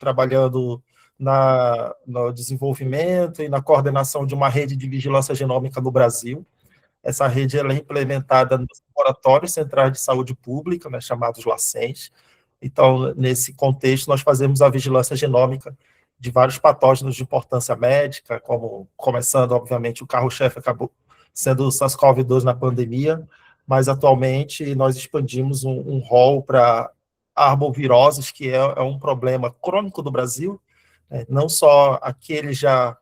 trabalhando no desenvolvimento e na coordenação de uma rede de vigilância genômica no Brasil. Essa rede ela é implementada nos laboratórios centrais de saúde pública, né, chamados LACENS. Então, nesse contexto, nós fazemos a vigilância genômica de vários patógenos de importância médica, como, começando, obviamente, o carro-chefe acabou sendo o SARS-CoV-2 na pandemia, mas atualmente nós expandimos um rol para arboviroses, que é um problema crônico do Brasil, não só aqueles já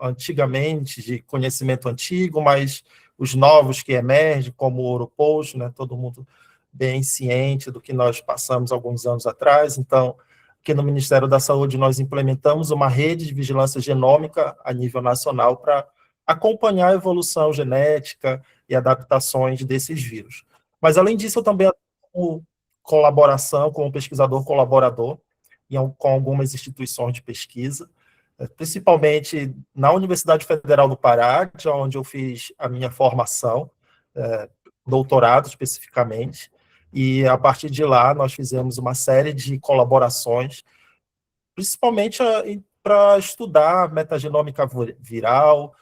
antigamente, de conhecimento antigo, mas os novos que emergem, como o Oropouche, né, todo mundo bem ciente do que nós passamos alguns anos atrás. Então, aqui no Ministério da Saúde, nós implementamos uma rede de vigilância genômica a nível nacional para acompanhar a evolução genética e adaptações desses vírus. Mas, além disso, eu também atuo colaboração com um pesquisador colaborador com algumas instituições de pesquisa, principalmente na Universidade Federal do Pará, onde eu fiz a minha formação, doutorado especificamente, e a partir de lá nós fizemos uma série de colaborações, principalmente para estudar metagenômica viral,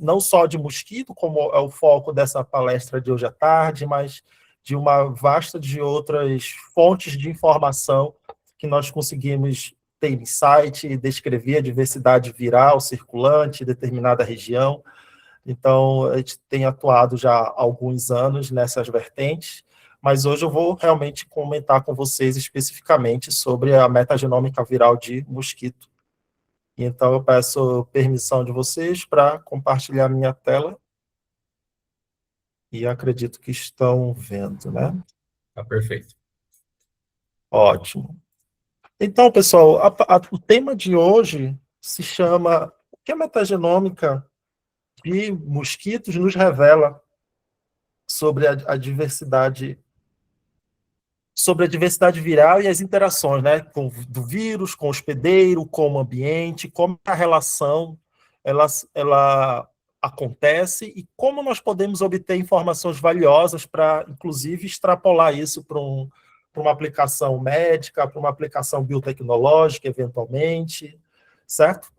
não só de mosquito, como é o foco dessa palestra de hoje à tarde, mas de uma vasta de outras fontes de informação que nós conseguimos ter insight e descrever a diversidade viral circulante em determinada região. Então, a gente tem atuado já há alguns anos nessas vertentes, mas hoje eu vou realmente comentar com vocês especificamente sobre a metagenômica viral de mosquito. Então, eu peço permissão de vocês para compartilhar minha tela. E acredito que estão vendo, né? Tá perfeito. Ótimo. Então, pessoal, o tema de hoje se chama "O que a metagenômica de mosquitos nos revela sobre a diversidade viral e as interações, né, do vírus, com o hospedeiro, com o ambiente, como a relação ela acontece e como nós podemos obter informações valiosas para, inclusive, extrapolar isso para uma aplicação médica, para uma aplicação biotecnológica, eventualmente, certo?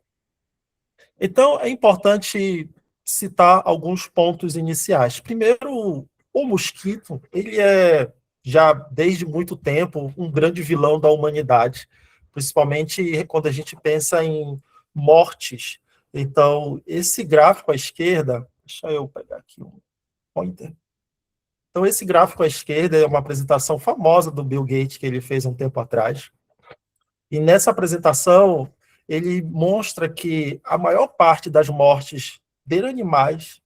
Então, é importante citar alguns pontos iniciais. Primeiro, o mosquito, ele é, já desde muito tempo, um grande vilão da humanidade, principalmente quando a gente pensa em mortes. Então, esse gráfico à esquerda, deixa eu pegar aqui um pointer. Então, esse gráfico à esquerda é uma apresentação famosa do Bill Gates, que ele fez um tempo atrás. E nessa apresentação, ele mostra que a maior parte das mortes de animais,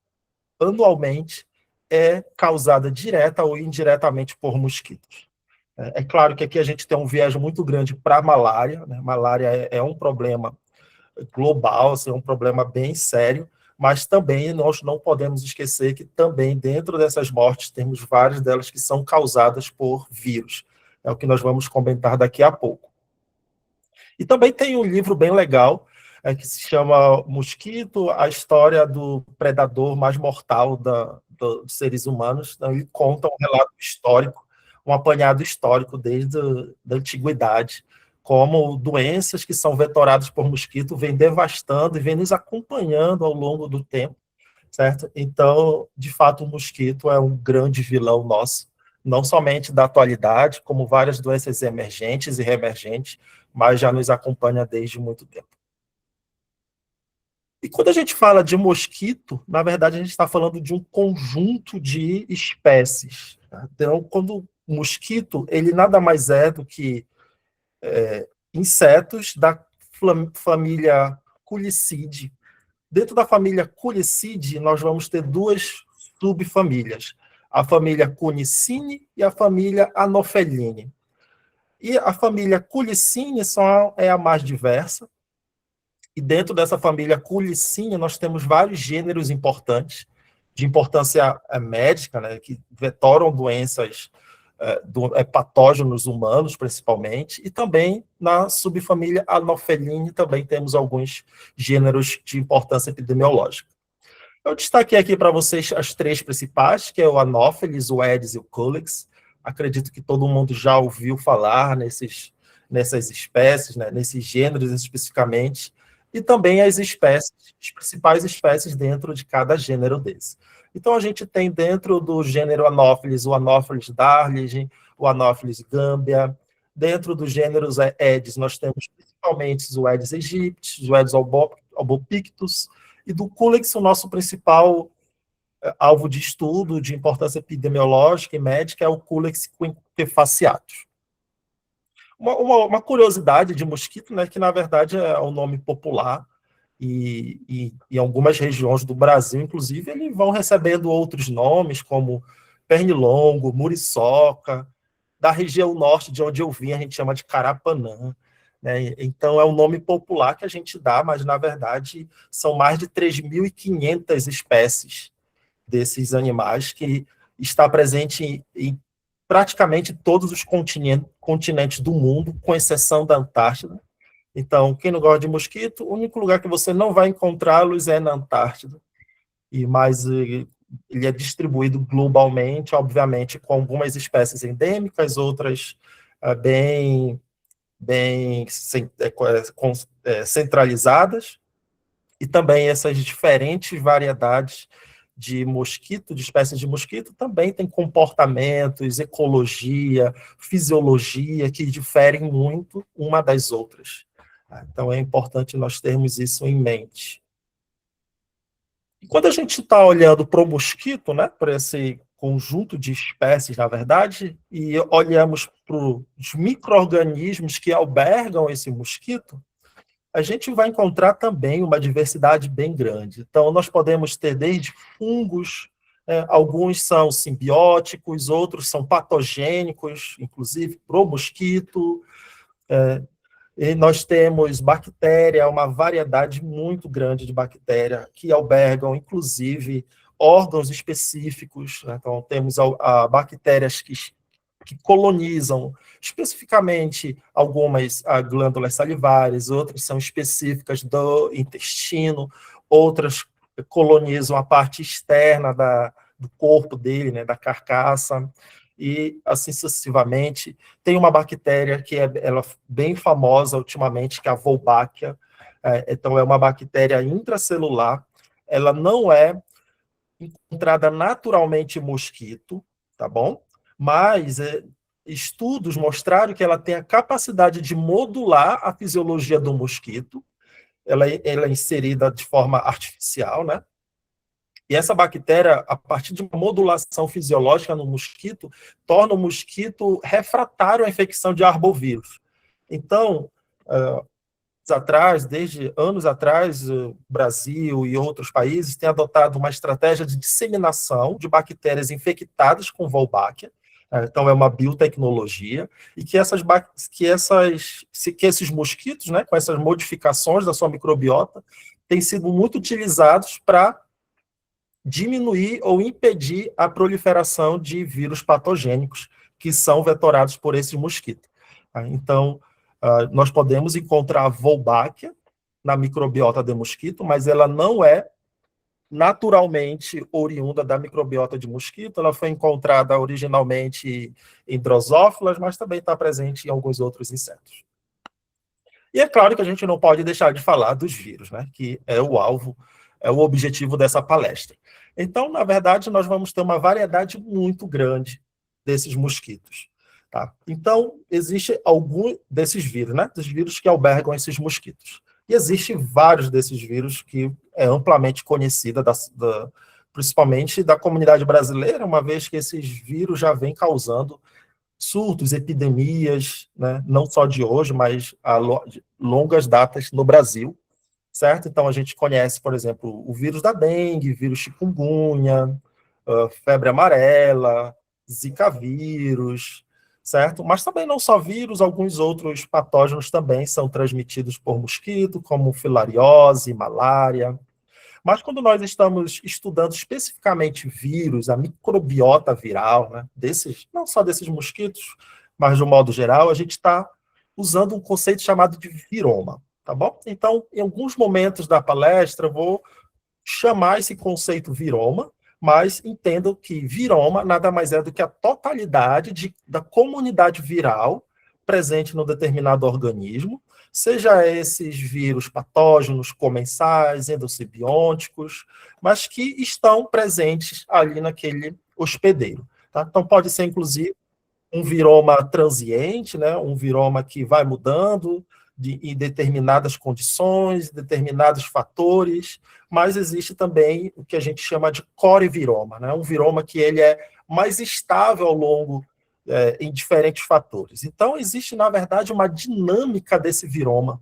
anualmente, é causada direta ou indiretamente por mosquitos. É claro que aqui a gente tem um viés muito grande para a malária, né? Malária é um problema global, assim, é um problema bem sério, mas também nós não podemos esquecer que também dentro dessas mortes temos várias delas que são causadas por vírus. É o que nós vamos comentar daqui a pouco. E também tem um livro bem legal, que se chama Mosquito, a história do predador mais mortal dos seres humanos. Então, ele conta um relato histórico, um apanhado histórico desde a antiguidade, como doenças que são vetoradas por mosquito vêm devastando e vêm nos acompanhando ao longo do tempo, certo? Então, de fato, o mosquito é um grande vilão nosso, não somente da atualidade, como várias doenças emergentes e reemergentes, mas já nos acompanha desde muito tempo. E quando a gente fala de mosquito, na verdade, a gente está falando de um conjunto de espécies. Tá? Então, quando o mosquito, ele nada mais é do que insetos da família Culicidae. Dentro da família Culicidae, nós vamos ter duas subfamílias, a família Cunicine e a família Anopheline. E a família Culicine é a mais diversa, e dentro dessa família Culicine nós temos vários gêneros importantes, de importância médica, né, que vetoram doenças patógenos humanos, principalmente, e também na subfamília Anopheline também temos alguns gêneros de importância epidemiológica. Eu destaquei aqui para vocês as três principais, que é o Anopheles, o Aedes e o Culex. Acredito que todo mundo já ouviu falar nessas espécies, né, nesses gêneros especificamente, e também as espécies, as principais espécies dentro de cada gênero desse. Então, a gente tem dentro do gênero Anopheles, o Anopheles darligi, o Anopheles gambia. Dentro dos gêneros Aedes, nós temos principalmente o Aedes aegypti, o Aedes albopictus, e do Culex, o nosso principal alvo de estudo, de importância epidemiológica e médica, é o Culex quinquefaciatus. Uma curiosidade de mosquito, né, que na verdade é um nome popular, e em algumas regiões do Brasil, inclusive, eles vão recebendo outros nomes, como pernilongo, muriçoca. Da região norte, de onde eu vim, a gente chama de carapanã. Né? Então, é um nome popular que a gente dá, mas, na verdade, são mais de 3.500 espécies desses animais que está presente em praticamente todos os continentes do mundo, com exceção da Antártida. Então, quem não gosta de mosquito, o único lugar que você não vai encontrá-los é na Antártida. Mas ele é distribuído globalmente, obviamente, com algumas espécies endêmicas, outras bem centralizadas, e também essas diferentes variedades de mosquito, de espécies de mosquito, também têm comportamentos, ecologia, fisiologia, que diferem muito uma das outras. Então, é importante nós termos isso em mente. E quando a gente está olhando para o mosquito, né, para esse conjunto de espécies, na verdade, e olhamos para os micro-organismos que albergam esse mosquito, a gente vai encontrar também uma diversidade bem grande. Então, nós podemos ter desde fungos, alguns são simbióticos, outros são patogênicos, inclusive para o mosquito. E nós temos bactéria, uma variedade muito grande de bactéria que albergam, inclusive, órgãos específicos. Né? Então, temos bactérias que colonizam especificamente algumas glândulas salivares, outras são específicas do intestino, outras colonizam a parte externa do corpo dele, né, da carcaça, e assim sucessivamente. Tem uma bactéria que ela bem famosa ultimamente, que é a Wolbachia. Então, é uma bactéria intracelular, ela não é encontrada naturalmente em mosquito, tá bom? Mas estudos mostraram que ela tem a capacidade de modular a fisiologia do mosquito, ela é inserida de forma artificial, né? E essa bactéria, a partir de uma modulação fisiológica no mosquito, torna o mosquito refratário à infecção de arbovírus. Então, desde anos atrás, o Brasil e outros países têm adotado uma estratégia de disseminação de bactérias infectadas com Wolbachia. Então, é uma biotecnologia, e que esses mosquitos, né, com essas modificações da sua microbiota, têm sido muito utilizados para diminuir ou impedir a proliferação de vírus patogênicos que são vetorados por esses mosquitos. Então, nós podemos encontrar a Wolbachia na microbiota de mosquito, mas ela não é naturalmente oriunda da microbiota de mosquito, ela foi encontrada originalmente em drosófilas, mas também está presente em alguns outros insetos. E é claro que a gente não pode deixar de falar dos vírus, né, que é o alvo, é o objetivo dessa palestra. Então, na verdade, nós vamos ter uma variedade muito grande desses mosquitos. Tá? Então, existe algum desses vírus, né, dos vírus que albergam esses mosquitos. E existem vários desses vírus que é amplamente conhecida, principalmente da comunidade brasileira, uma vez que esses vírus já vêm causando surtos, epidemias, né, não só de hoje, mas a longas datas no Brasil, certo? Então, a gente conhece, por exemplo, o vírus da dengue, vírus chikungunya, febre amarela, zika vírus, certo? Mas também não só vírus, alguns outros patógenos também são transmitidos por mosquito, como filariose, malária. Mas quando nós estamos estudando especificamente vírus, a microbiota viral, né, não só desses mosquitos, mas de um modo geral, a gente está usando um conceito chamado de viroma, tá bom? Então, em alguns momentos da palestra, eu vou chamar esse conceito viroma, mas entendam que viroma nada mais é do que a totalidade da comunidade viral presente no determinado organismo, seja esses vírus patógenos, comensais, endossimbióticos, mas que estão presentes ali naquele hospedeiro. Tá? Então, pode ser, inclusive, um viroma transiente, né? Um viroma que vai mudando em determinadas condições, determinados fatores, mas existe também o que a gente chama de coreviroma, né? Um viroma que ele é mais estável ao longo em diferentes fatores. Então, existe, na verdade, uma dinâmica desse viroma.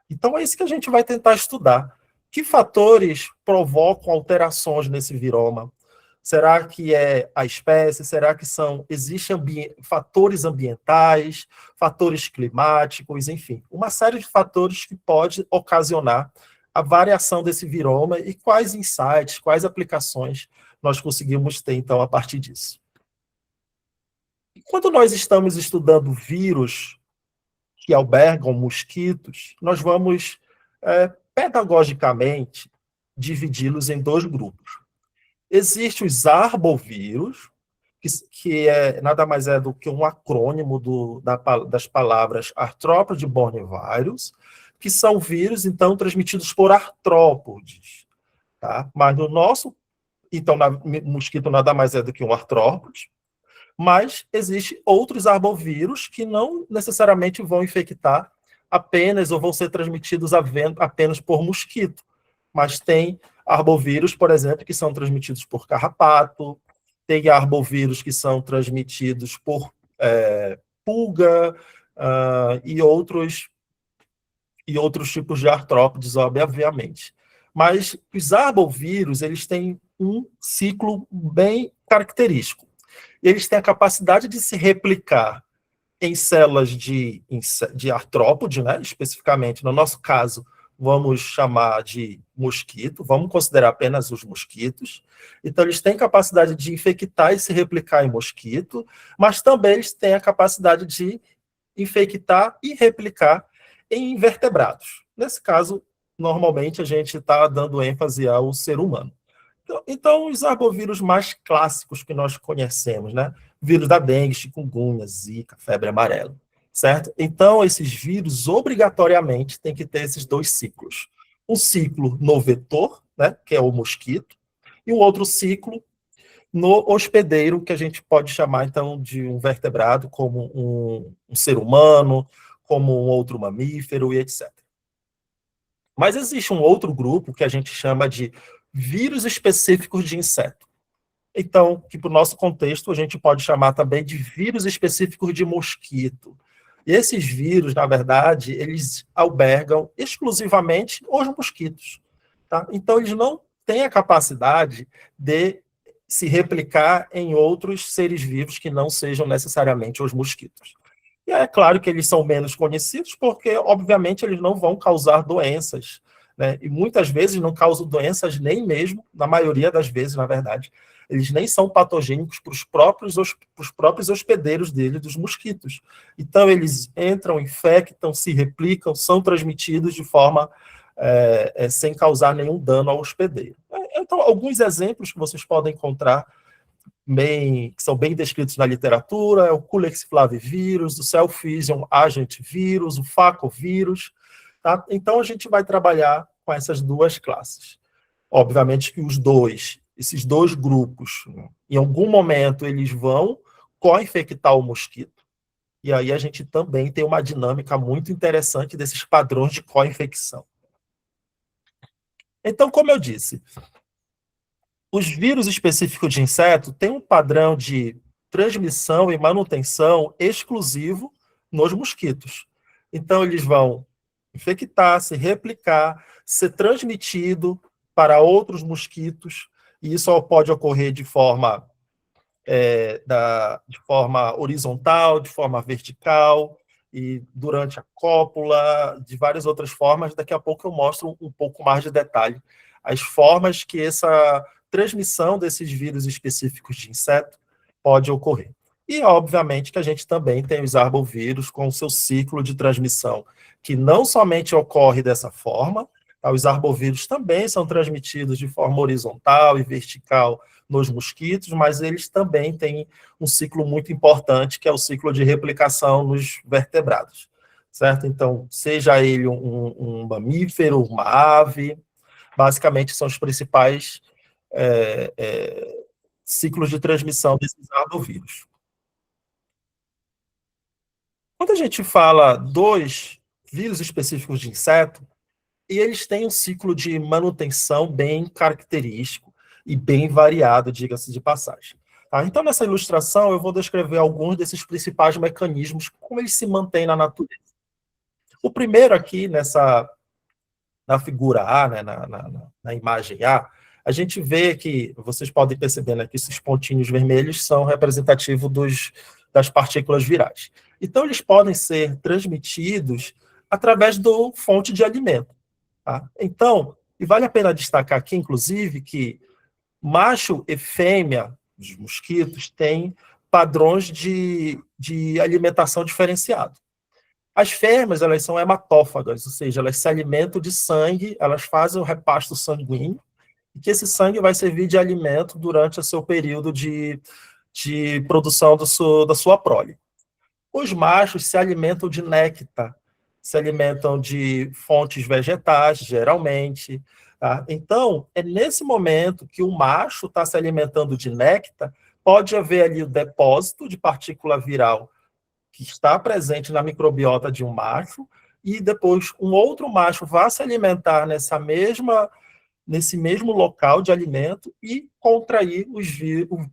Então, é isso que a gente vai tentar estudar. Que fatores provocam alterações nesse viroma? Será que é a espécie? Será que existem fatores ambientais, fatores climáticos, enfim, uma série de fatores que pode ocasionar a variação desse viroma e quais insights, quais aplicações nós conseguimos ter, então, a partir disso. E quando nós estamos estudando vírus que albergam mosquitos, nós vamos, pedagogicamente, dividi-los em dois grupos. Existem os arbovírus, que nada mais é do que um acrônimo das palavras artrópode bornevírus, que são vírus, então, transmitidos por artrópodes. Tá? Mas no nosso, então, mosquito nada mais é do que um artrópode, mas existem outros arbovírus que não necessariamente vão infectar apenas ou vão ser transmitidos apenas por mosquito, mas tem arbovírus, por exemplo, que são transmitidos por carrapato, tem arbovírus que são transmitidos por pulga e outros tipos de artrópodes, obviamente. Mas os arbovírus, eles têm um ciclo bem característico. Eles têm a capacidade de se replicar em células de artrópode, né? Especificamente, no nosso caso, vamos chamar de mosquito, vamos considerar apenas os mosquitos. Então, eles têm capacidade de infectar e se replicar em mosquito, mas também eles têm a capacidade de infectar e replicar em invertebrados. Nesse caso, normalmente, a gente está dando ênfase ao ser humano. Então, os arbovírus mais clássicos que nós conhecemos, né? Vírus da dengue, chikungunya, zika, febre amarela, certo? Então, esses vírus, obrigatoriamente, têm que ter esses dois ciclos. Um ciclo no vetor, né? Que é o mosquito, e um outro ciclo no hospedeiro, que a gente pode chamar, então, de um vertebrado, como um ser humano, como um outro mamífero e etc. Mas existe um outro grupo que a gente chama de vírus específicos de inseto. Então, que para o nosso contexto, a gente pode chamar também de vírus específicos de mosquito. E esses vírus, na verdade, eles albergam exclusivamente os mosquitos. Tá? Então, eles não têm a capacidade de se replicar em outros seres vivos que não sejam necessariamente os mosquitos. E é claro que eles são menos conhecidos porque, obviamente, eles não vão causar doenças, né? E muitas vezes não causam doenças nem mesmo, na maioria das vezes, na verdade, eles nem são patogênicos para os próprios hospedeiros dele, dos mosquitos. Então, eles entram, infectam, se replicam, são transmitidos de forma sem causar nenhum dano ao hospedeiro. Então, alguns exemplos que vocês podem encontrar que são bem descritos na literatura, é o Culexiflavivírus, o Self-Fusion Agent Vírus, o Facovírus. Tá? Então, a gente vai trabalhar com essas duas classes. Obviamente que esses dois grupos, em algum momento, eles vão co-infectar o mosquito, e aí a gente também tem uma dinâmica muito interessante desses padrões de co-infecção. Então, como eu disse, os vírus específicos de inseto têm um padrão de transmissão e manutenção exclusivo nos mosquitos. Então, eles vão infectar, se replicar, ser transmitido para outros mosquitos, e isso pode ocorrer de forma horizontal, de forma vertical, e durante a cópula, de várias outras formas. Daqui a pouco eu mostro um pouco mais de detalhe as formas que essa transmissão desses vírus específicos de inseto pode ocorrer. E, obviamente, que a gente também tem os arbovírus com o seu ciclo de transmissão, que não somente ocorre dessa forma, Os arbovírus também são transmitidos de forma horizontal e vertical nos mosquitos, mas eles também têm um ciclo muito importante, que é o ciclo de replicação nos vertebrados, certo? Então, seja ele um mamífero, uma ave, basicamente são os principais ciclos de transmissão desses arbovírus. Quando a gente fala dos vírus específicos de inseto, eles têm um ciclo de manutenção bem característico e bem variado, diga-se de passagem. Tá? Então, nessa ilustração, eu vou descrever alguns desses principais mecanismos, como eles se mantêm na natureza. O primeiro aqui, na figura A, né, na imagem A gente vê que, vocês podem perceber, né, que esses pontinhos vermelhos são representativos das partículas virais. Então, eles podem ser transmitidos através do fonte de alimento. Tá? Então, e vale a pena destacar aqui, inclusive, que macho e fêmea dos mosquitos têm padrões de alimentação diferenciado. As fêmeas, elas são hematófagas, ou seja, elas se alimentam de sangue, elas fazem o repasto sanguíneo, e que esse sangue vai servir de alimento durante o seu período de produção da sua prole. Os machos se alimentam de néctar, se alimentam de fontes vegetais, geralmente. Tá? Então, é nesse momento que o macho está se alimentando de néctar, pode haver ali o depósito de partícula viral que está presente na microbiota de um macho, e depois um outro macho vai se alimentar nesse mesmo local de alimento e contrair os vírus,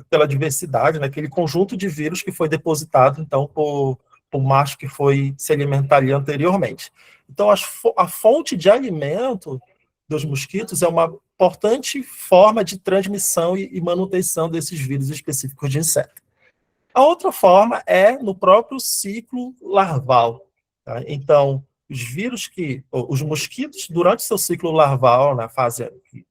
pela diversidade, né, aquele conjunto de vírus que foi depositado, então, por macho que foi se alimentar ali anteriormente. Então, a fonte de alimento dos mosquitos é uma importante forma de transmissão e manutenção desses vírus específicos de inseto. A outra forma é no próprio ciclo larval. Tá? Então, os mosquitos, durante seu ciclo larval, na fase que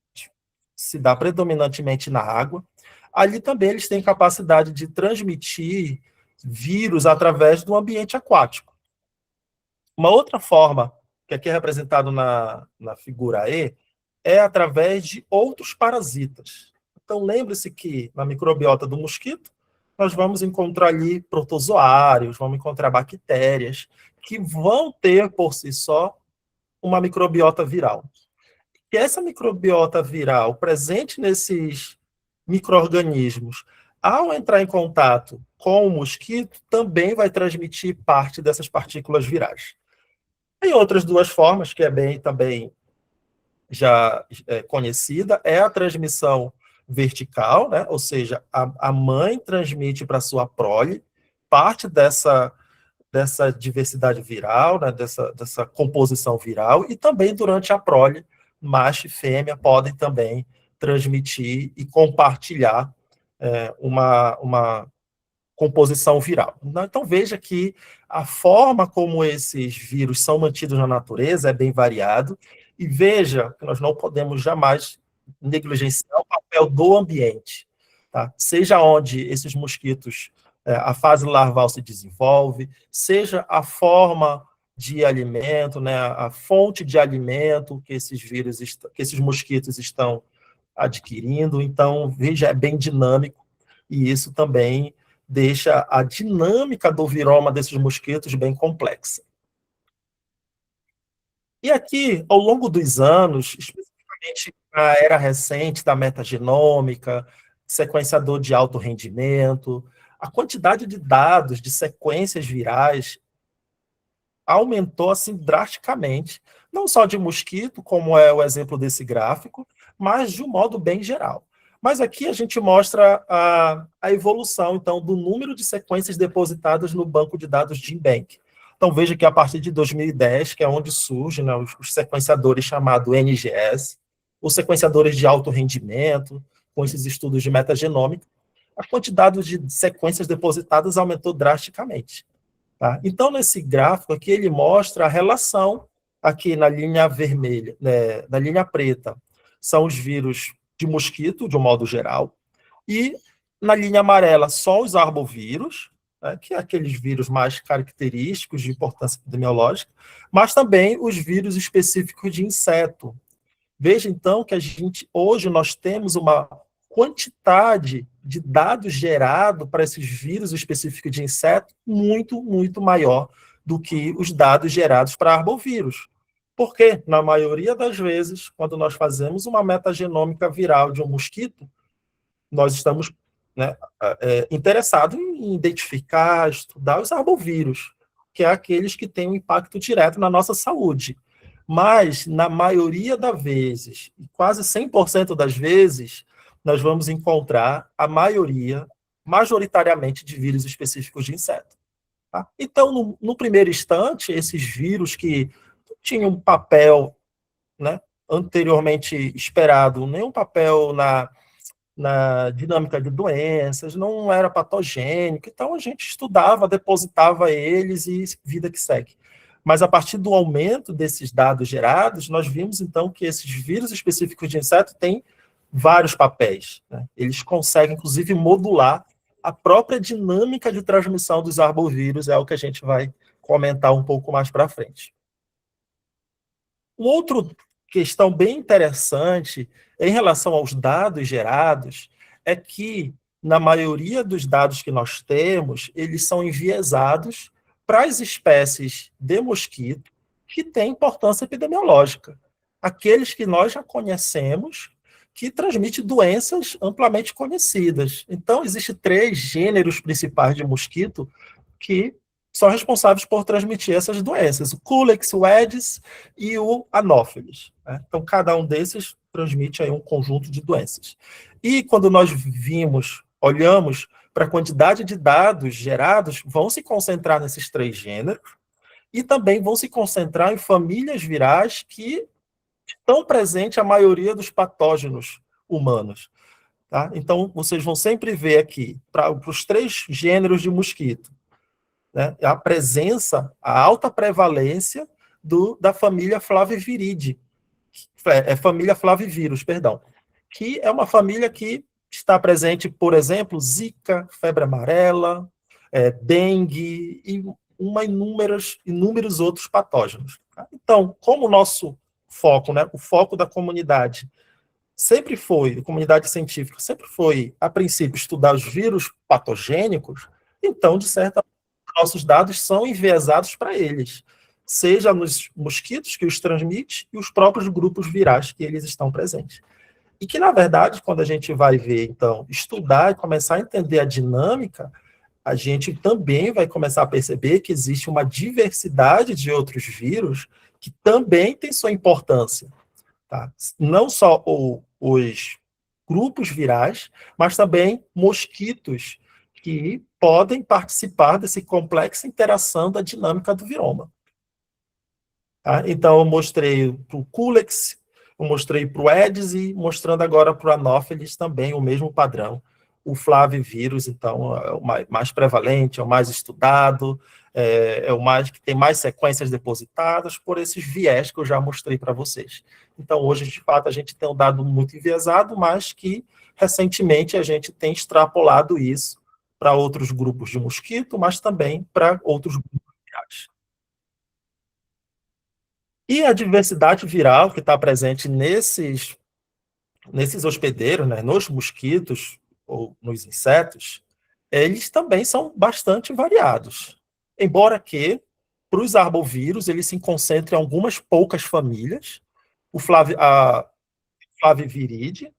se dá predominantemente na água, ali também eles têm capacidade de transmitir vírus através do ambiente aquático. Uma outra forma, que aqui é representado na figura E, é através de outros parasitas. Então, lembre-se que na microbiota do mosquito, nós vamos encontrar ali protozoários, vamos encontrar bactérias, que vão ter, por si só, uma microbiota viral. E essa microbiota viral, presente nesses micro-organismos, ao entrar em contato com o mosquito, também vai transmitir parte dessas partículas virais. Tem outras duas formas, que é bem também já conhecida, é a transmissão vertical, né? Ou seja, a mãe transmite para a sua prole parte dessa diversidade viral, né? dessa composição viral, e também durante a prole, macho e fêmea podem também transmitir e compartilhar uma composição viral. Então, veja que a forma como esses vírus são mantidos na natureza é bem variado, e veja que nós não podemos jamais negligenciar o papel do ambiente, tá? Seja onde esses mosquitos, a fase larval se desenvolve, seja a forma de alimento, né, a fonte de alimento que esses mosquitos estão adquirindo. Então, veja, é bem dinâmico, e isso também deixa a dinâmica do viroma desses mosquitos bem complexa. E aqui, ao longo dos anos, especificamente na era recente da metagenômica, sequenciador de alto rendimento, a quantidade de dados de sequências virais aumentou assim drasticamente, não só de mosquito, como é o exemplo desse gráfico, mas de um modo bem geral. Mas aqui a gente mostra a evolução, então, do número de sequências depositadas no banco de dados GenBank. Então, veja que a partir de 2010, que é onde surgem, né, os sequenciadores chamados NGS, os sequenciadores de alto rendimento, com esses estudos de metagenômica, a quantidade de sequências depositadas aumentou drasticamente. Tá? Então, nesse gráfico aqui, ele mostra a relação, aqui na linha vermelha, né, na linha preta, são os vírus de mosquito, de um modo geral, e na linha amarela, só os arbovírus, né, que é aqueles vírus mais característicos de importância epidemiológica, mas também os vírus específicos de inseto. Veja, então, que hoje nós temos uma quantidade de dados gerados para esses vírus específicos de inseto muito, muito maior do que os dados gerados para arbovírus. Porque, na maioria das vezes, quando nós fazemos uma metagenômica viral de um mosquito, nós estamos, né, interessados em identificar, estudar os arbovírus, que é aqueles que têm um impacto direto na nossa saúde. Mas, na maioria das vezes, quase 100% das vezes, nós vamos encontrar a maioria, majoritariamente, de vírus específicos de inseto. Tá? Então, no primeiro instante, esses vírus que tinham um papel, né, anteriormente esperado, nenhum papel na dinâmica de doenças, não era patogênico, então a gente estudava, depositava eles e vida que segue. Mas a partir do aumento desses dados gerados, nós vimos então que esses vírus específicos de inseto têm vários papéis, né? Eles conseguem, inclusive, modular a própria dinâmica de transmissão dos arbovírus, é o que a gente vai comentar um pouco mais para frente. Outra questão bem interessante em relação aos dados gerados é que, na maioria dos dados que nós temos, eles são enviesados para as espécies de mosquito que têm importância epidemiológica. Aqueles que nós já conhecemos, que transmitem doenças amplamente conhecidas. Então, existem 3 gêneros principais de mosquito que são responsáveis por transmitir essas doenças: o Culex, o Aedes e o Anopheles. Né? Então, cada um desses transmite aí um conjunto de doenças. E quando nós olhamos para a quantidade de dados gerados, vão se concentrar nesses 3 gêneros e também vão se concentrar em famílias virais que estão presentes a maioria dos patógenos humanos. Tá? Então, vocês vão sempre ver aqui, para os 3 gêneros de mosquito, né, a presença, a alta prevalência da família Flaviviridae, família Flavivírus, perdão, que é uma família que está presente, por exemplo, Zika, febre amarela, dengue e inúmeros outros patógenos. Tá? Então, como o nosso foco, né, o foco da comunidade sempre foi, a comunidade científica sempre foi, a princípio, estudar os vírus patogênicos, então, de certa forma, nossos dados são enviesados para eles, seja nos mosquitos que os transmitem e os próprios grupos virais que eles estão presentes. E que, na verdade, quando a gente vai ver, então, estudar e começar a entender a dinâmica, a gente também vai começar a perceber que existe uma diversidade de outros vírus que também tem sua importância. Tá? Não só os grupos virais, mas também mosquitos que podem participar desse complexa interação da dinâmica do viroma. Tá? Então, eu mostrei para o Culex, eu mostrei para o Aedes e mostrando agora para o Anopheles também o mesmo padrão. O flavivírus, então, é o mais prevalente, é o mais estudado, é o mais que tem mais sequências depositadas por esses viés que eu já mostrei para vocês. Então, hoje, de fato, a gente tem um dado muito enviesado, mas que, recentemente, a gente tem extrapolado isso para outros grupos de mosquito, mas também para outros grupos virais. E a diversidade viral que está presente nesses hospedeiros, né, nos mosquitos ou nos insetos, eles também são bastante variados. Embora que, para os arbovírus, eles se concentrem em algumas poucas famílias. A Flaviviridae,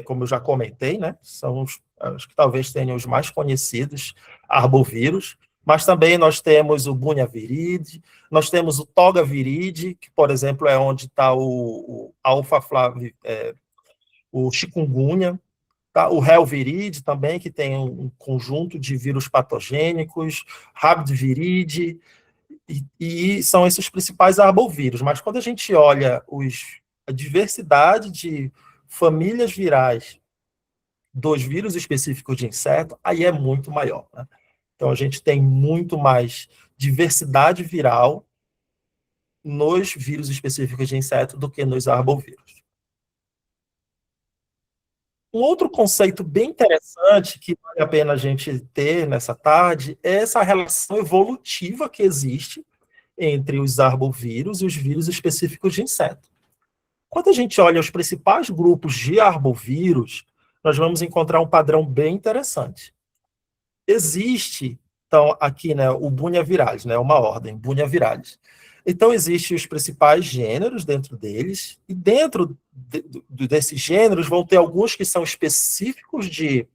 como eu já comentei, né, são os que talvez tenham os mais conhecidos arbovírus, mas também nós temos o Bunhaviridae, nós temos o Togaviridae, que, por exemplo, é onde está o o chikungunya, tá? O Helviridae também, que tem um conjunto de vírus patogênicos, Rabdiviridae, e são esses principais arbovírus. Mas quando a gente olha a diversidade de famílias virais dos vírus específicos de inseto, aí é muito maior. Né? Então, a gente tem muito mais diversidade viral nos vírus específicos de inseto do que nos arbovírus. Um outro conceito bem interessante que vale a pena a gente ter nessa tarde é essa relação evolutiva que existe entre os arbovírus e os vírus específicos de inseto. Quando a gente olha os principais grupos de arbovírus, nós vamos encontrar um padrão bem interessante. Existe, então, aqui, né, o Bunia viralis, né, uma ordem, Bunia viralis. Então, existem os principais gêneros dentro deles, e dentro desses gêneros vão ter alguns que são específicos de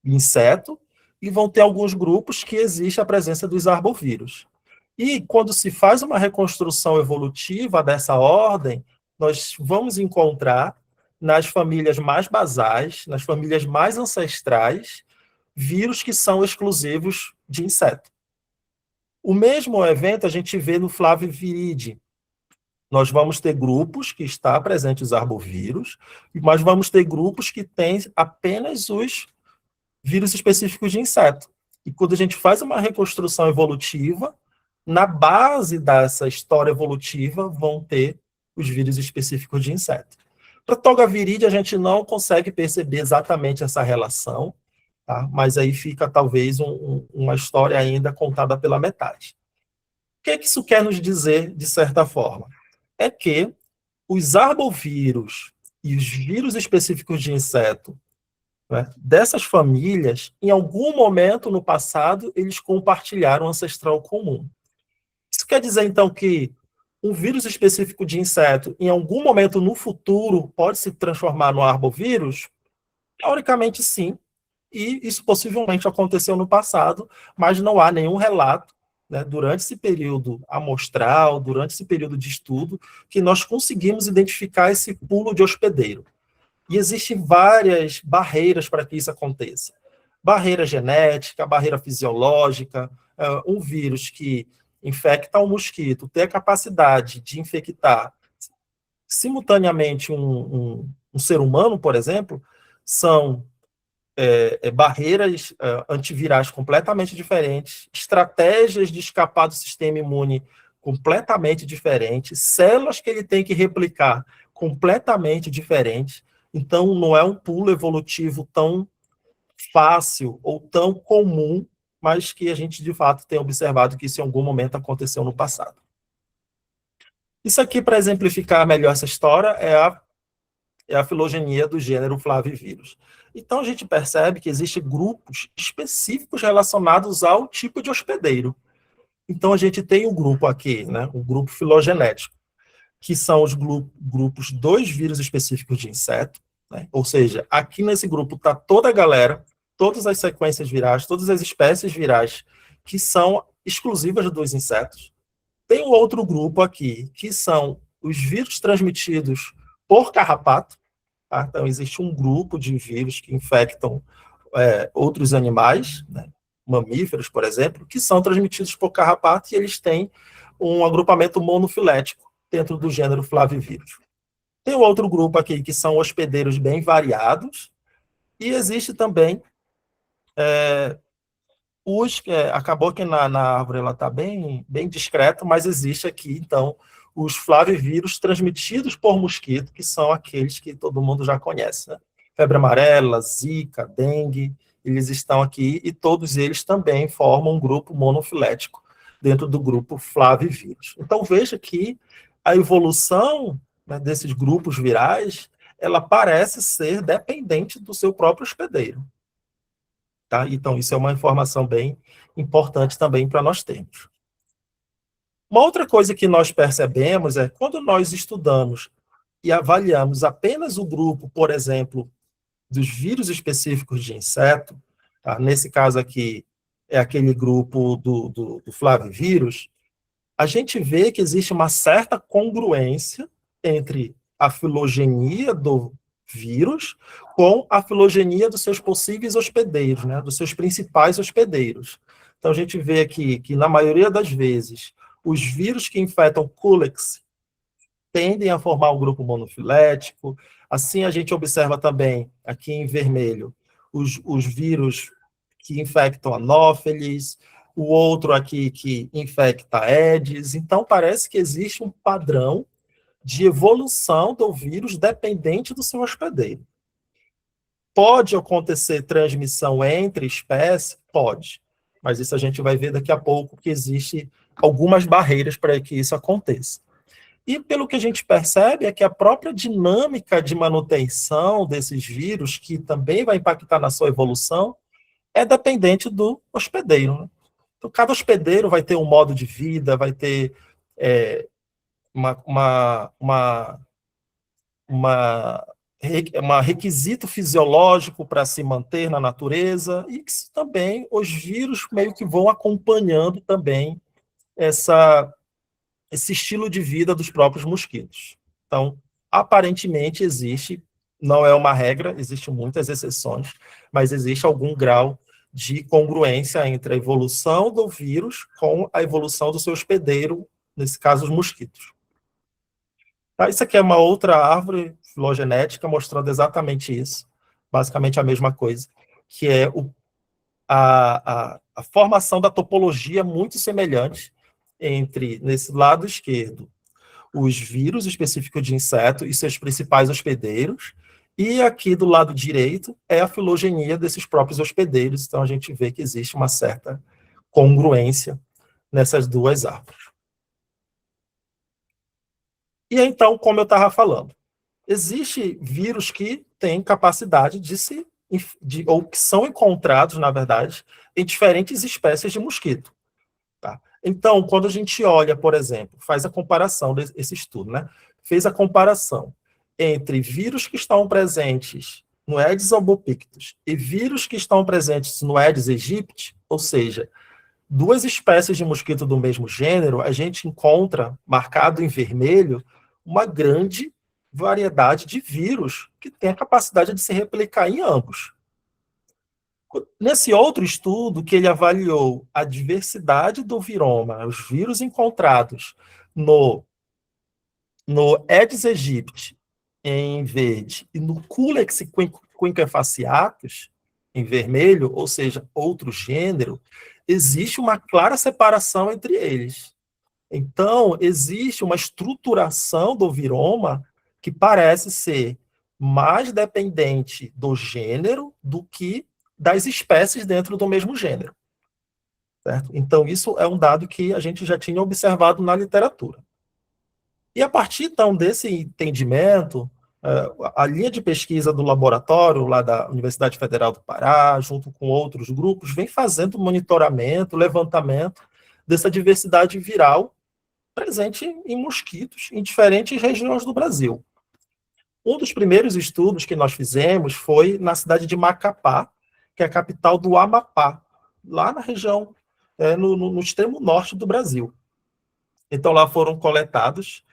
inseto, e vão ter alguns grupos que existe a presença dos arbovírus. E quando se faz uma reconstrução evolutiva dessa ordem, nós vamos encontrar nas famílias mais basais, nas famílias mais ancestrais, vírus que são exclusivos de inseto. O mesmo evento a gente vê no Flaviviridae. Nós vamos ter grupos que está presente os arbovírus, mas vamos ter grupos que têm apenas os vírus específicos de inseto. E quando a gente faz uma reconstrução evolutiva, na base dessa história evolutiva vão ter os vírus específicos de inseto. Para Togaviridae, a gente não consegue perceber exatamente essa relação, tá? Mas aí fica talvez uma história ainda contada pela metade. O que isso quer nos dizer, de certa forma? É que os arbovírus e os vírus específicos de inseto, né, dessas famílias, em algum momento no passado, eles compartilharam um ancestral comum. Isso quer dizer, então, que um vírus específico de inseto, em algum momento no futuro, pode se transformar no arbovírus? Teoricamente, sim. E isso possivelmente aconteceu no passado, mas não há nenhum relato, né, durante esse período amostral, durante esse período de estudo, que nós conseguimos identificar esse pulo de hospedeiro. E existem várias barreiras para que isso aconteça. Barreira genética, barreira fisiológica, um vírus que infecta um mosquito, ter a capacidade de infectar simultaneamente um ser humano, por exemplo, são barreiras antivirais completamente diferentes, estratégias de escapar do sistema imune completamente diferentes, células que ele tem que replicar completamente diferentes. Então, não é um pulo evolutivo tão fácil ou tão comum, mas que a gente, de fato, tem observado que isso em algum momento aconteceu no passado. Isso aqui, para exemplificar melhor essa história, é a filogenia do gênero Flavivírus. Então, a gente percebe que existem grupos específicos relacionados ao tipo de hospedeiro. Então, a gente tem um grupo aqui, né, o grupo filogenético, que são os grupos dos vírus específicos de inseto, né? Ou seja, aqui nesse grupo está toda a galera, todas as sequências virais, todas as espécies virais que são exclusivas dos insetos. Tem um outro grupo aqui, que são os vírus transmitidos por carrapato. Tá? Então, existe um grupo de vírus que infectam outros animais, né? Mamíferos, por exemplo, que são transmitidos por carrapato e eles têm um agrupamento monofilético dentro do gênero Flavivírus. Tem outro grupo aqui que são hospedeiros bem variados, e existe também acabou que na árvore ela está bem discreto, mas existe aqui, então, os flavivírus transmitidos por mosquito, que são aqueles que todo mundo já conhece, né? Febre amarela, zika, dengue, eles estão aqui, e todos eles também formam um grupo monofilético dentro do grupo flavivírus. Então, veja que a evolução, né, desses grupos virais, ela parece ser dependente do seu próprio hospedeiro. Tá? Então, isso é uma informação bem importante também para nós termos. Uma outra coisa que nós percebemos é quando nós estudamos e avaliamos apenas o grupo, por exemplo, dos vírus específicos de inseto, tá? Nesse caso aqui é aquele grupo do flavivírus, a gente vê que existe uma certa congruência entre a filogenia do vírus com a filogenia dos seus possíveis hospedeiros, né, dos seus principais hospedeiros. Então, a gente vê aqui que, na maioria das vezes, os vírus que infectam Culex tendem a formar um grupo monofilético. Assim, a gente observa também, aqui em vermelho, os vírus que infectam Anopheles, o outro aqui que infecta Aedes. Então, parece que existe um padrão de evolução do vírus dependente do seu hospedeiro. pode acontecer transmissão entre espécies? Pode, mas isso a gente vai ver daqui a pouco, que existe algumas barreiras para que isso aconteça. E pelo que a gente percebe é que a própria dinâmica de manutenção desses vírus, que também vai impactar na sua evolução, é dependente do hospedeiro, né? Então, cada hospedeiro vai ter um modo de vida, vai ter uma requisito fisiológico para se manter na natureza, e que também os vírus meio que vão acompanhando também esse estilo de vida dos próprios mosquitos. Então, aparentemente existe, não é uma regra, existem muitas exceções, mas existe algum grau de congruência entre a evolução do vírus com a evolução do seu hospedeiro, nesse caso os mosquitos. Tá, isso aqui é uma outra árvore filogenética mostrando exatamente isso, basicamente a mesma coisa, que é a formação da topologia muito semelhante entre, nesse lado esquerdo, os vírus específicos de inseto e seus principais hospedeiros, e aqui do lado direito é a filogenia desses próprios hospedeiros, então a gente vê que existe uma certa congruência nessas duas árvores. E então, como eu estava falando, existe vírus que têm capacidade ou que são encontrados, na verdade, em diferentes espécies de mosquito. Tá? Então, quando a gente olha, por exemplo, faz a comparação desse estudo, né? Fez a comparação entre vírus que estão presentes no Aedes albopictus e vírus que estão presentes no Aedes aegypti, ou seja, duas espécies de mosquito do mesmo gênero, a gente encontra, marcado em vermelho, uma grande variedade de vírus que tem a capacidade de se replicar em ambos. Nesse outro estudo, que ele avaliou a diversidade do viroma, os vírus encontrados no Aedes aegypti, em verde, e no Culex quinquefaciatus, em vermelho, ou seja, outro gênero, existe uma clara separação entre eles. Então, existe uma estruturação do viroma que parece ser mais dependente do gênero do que das espécies dentro do mesmo gênero. Certo? Então, isso é um dado que a gente já tinha observado na literatura. E a partir, então, desse entendimento, a linha de pesquisa do laboratório, lá da Universidade Federal do Pará, junto com outros grupos, vem fazendo monitoramento, levantamento dessa diversidade viral presente em mosquitos em diferentes regiões do Brasil. Um dos primeiros estudos que nós fizemos foi na cidade de Macapá, que é a capital do Amapá, lá na região, no extremo norte do Brasil. Então, lá foram coletados,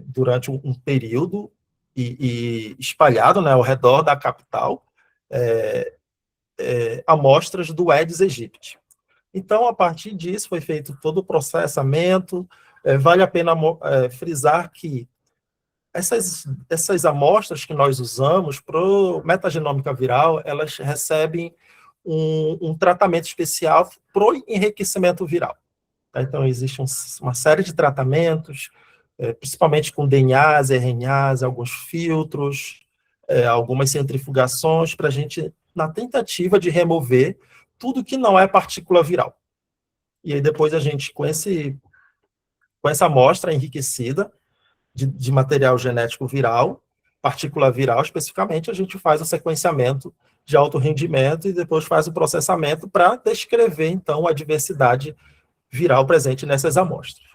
durante um período, e espalhado, né, ao redor da capital, amostras do Aedes aegypti. Então, a partir disso, foi feito todo o processamento. Vale a pena frisar que essas amostras que nós usamos para metagenômica viral, elas recebem um tratamento especial para o enriquecimento viral. Tá? Então, existe uma série de tratamentos, principalmente com DNAs, RNAs, alguns filtros, algumas centrifugações, para a gente, na tentativa de remover tudo que não é partícula viral. E aí depois a gente, com essa amostra enriquecida de material genético viral, partícula viral especificamente, a gente faz o sequenciamento de alto rendimento e depois faz o processamento para descrever, então, a diversidade viral presente nessas amostras.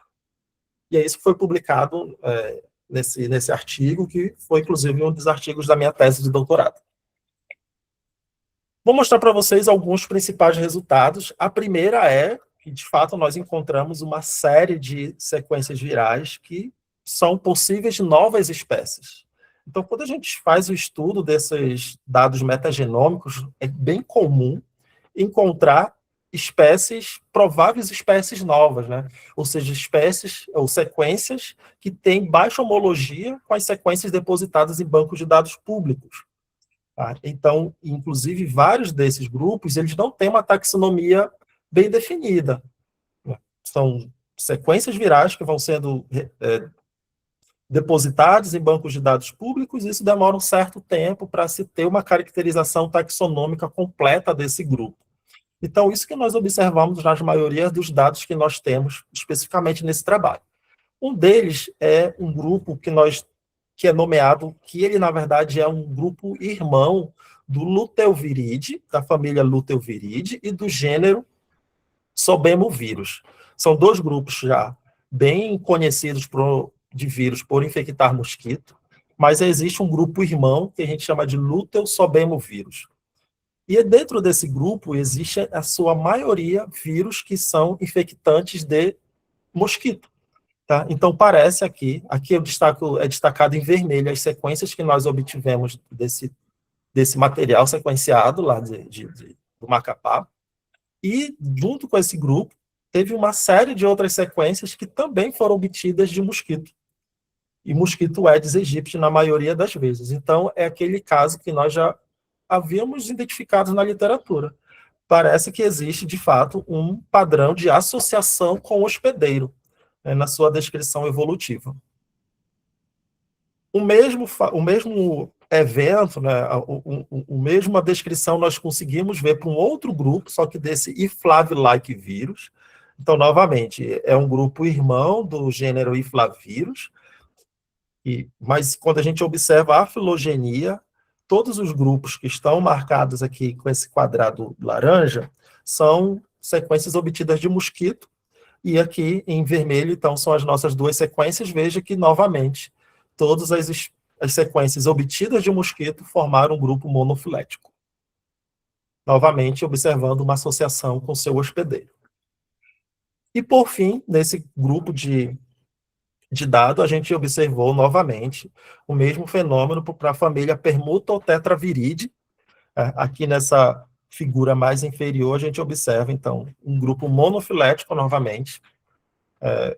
E é isso que foi publicado nesse artigo, que foi, inclusive, um dos artigos da minha tese de doutorado. Vou mostrar para vocês alguns principais resultados. A primeira é que, de fato, nós encontramos uma série de sequências virais que são possíveis de novas espécies. Então, quando a gente faz o estudo desses dados metagenômicos, é bem comum encontrar prováveis espécies novas, né? Ou seja, espécies ou sequências que têm baixa homologia com as sequências depositadas em bancos de dados públicos. Tá? Então, inclusive, vários desses grupos, eles não têm uma taxonomia bem definida. São sequências virais que vão sendo depositados em bancos de dados públicos, isso demora um certo tempo para se ter uma caracterização taxonômica completa desse grupo. Então, isso que nós observamos nas maioria dos dados que nós temos, especificamente nesse trabalho. Um deles é um grupo que é nomeado, que ele, na verdade, é um grupo irmão do Luteoviridae, da família Luteoviridae, e do gênero Sobemovírus. São dois grupos já bem conhecidos de vírus por infectar mosquito, mas existe um grupo irmão que a gente chama de Luteosobemovírus. E dentro desse grupo existe a sua maioria vírus que são infectantes de mosquito. Tá? Então parece aqui eu destaco, é destacado em vermelho as sequências que nós obtivemos desse material sequenciado lá do Macapá, e junto com esse grupo teve uma série de outras sequências que também foram obtidas de mosquito, e mosquito Aedes aegypti na maioria das vezes. Então é aquele caso que nós já havíamos identificado na literatura. Parece que existe, de fato, um padrão de associação com o hospedeiro, né, na sua descrição evolutiva. O mesmo evento, né, a mesma descrição nós conseguimos ver para um outro grupo, só que desse Iflav-like vírus. Então, novamente, é um grupo irmão do gênero Iflavírus, mas quando a gente observa a filogenia, todos os grupos que estão marcados aqui com esse quadrado laranja são sequências obtidas de mosquito, e aqui em vermelho, então, são as nossas duas sequências. Veja que, novamente, todas as sequências obtidas de mosquito formaram um grupo monofilético. Novamente, observando uma associação com seu hospedeiro. E, por fim, nesse grupo de dado, a gente observou novamente o mesmo fenômeno para a família Permutotetraviridae. Aqui nessa figura mais inferior, a gente observa, então, um grupo monofilético, novamente,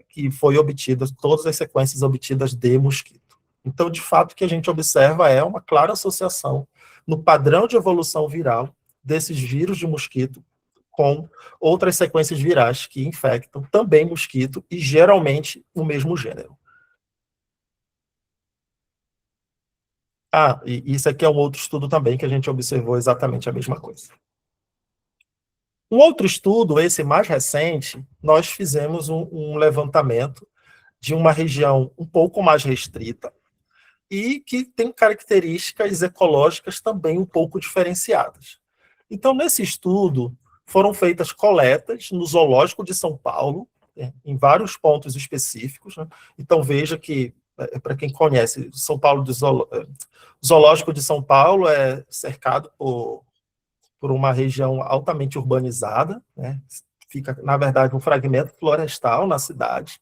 que foi obtido, todas as sequências obtidas de mosquito. Então, de fato, o que a gente observa é uma clara associação no padrão de evolução viral desses vírus de mosquito com outras sequências virais que infectam também mosquito e, geralmente, o mesmo gênero. E isso aqui é um outro estudo também que a gente observou exatamente a mesma coisa. Um outro estudo, esse mais recente, nós fizemos um levantamento de uma região um pouco mais restrita e que tem características ecológicas também um pouco diferenciadas. Então, nesse estudo, foram feitas coletas no Zoológico de São Paulo, em vários pontos específicos, né? Então, veja que, para quem conhece, Zoológico de São Paulo é cercado por uma região altamente urbanizada, né? Fica, na verdade, um fragmento florestal na cidade.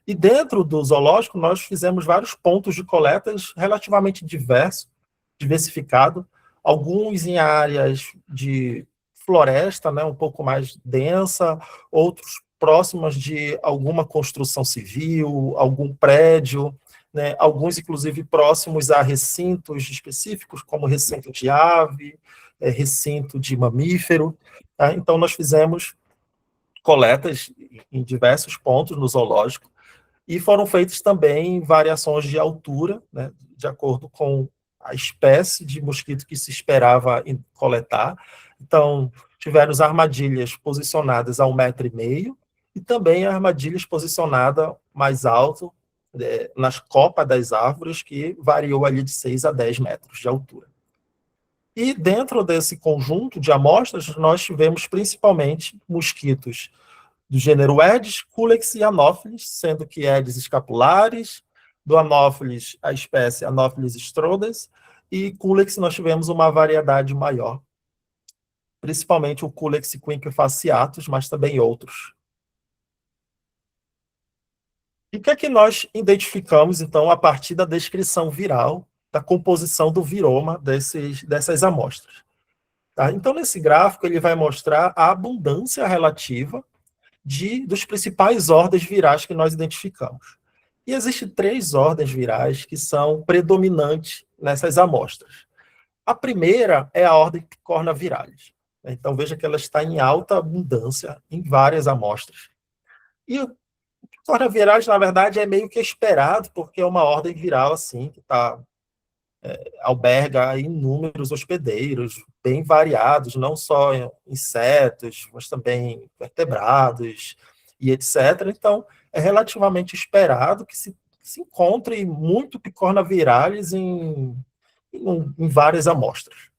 E dentro do zoológico, nós fizemos vários pontos de coletas relativamente diversificado, alguns em áreas de floresta, né, um pouco mais densa, outros próximas de alguma construção civil, algum prédio, né, alguns, inclusive, próximos a recintos específicos, como recinto de ave, recinto de mamífero. Tá? Então, nós fizemos coletas em diversos pontos no zoológico, e foram feitas também variações de altura, né, de acordo com a espécie de mosquito que se esperava coletar. Então, tivemos armadilhas posicionadas a 1,5 m, e também armadilhas posicionadas mais alto, nas copas das árvores, que variou ali de 6 a 10 metros de altura. E dentro desse conjunto de amostras, nós tivemos principalmente mosquitos do gênero Aedes, Culex e Anopheles, sendo que Aedes escapulares, do Anopheles a espécie Anopheles strodes, e Culex nós tivemos uma variedade maior, principalmente o Culex quinquefasciatus, mas também outros. E o que é que nós identificamos, então, a partir da descrição viral, da composição do viroma dessas amostras? Tá? Então, nesse gráfico, ele vai mostrar a abundância relativa dos principais ordens virais que nós identificamos. E existem 3 ordens virais que são predominantes nessas amostras. A primeira é a ordem Picornaviralis. Então, veja que ela está em alta abundância em várias amostras. E Coronavirais, na verdade, é meio que esperado, porque é uma ordem viral, assim, que alberga inúmeros hospedeiros, bem variados, não só insetos, mas também vertebrados e etc. Então, é relativamente esperado que se encontre muito Picorna viralis em várias amostras.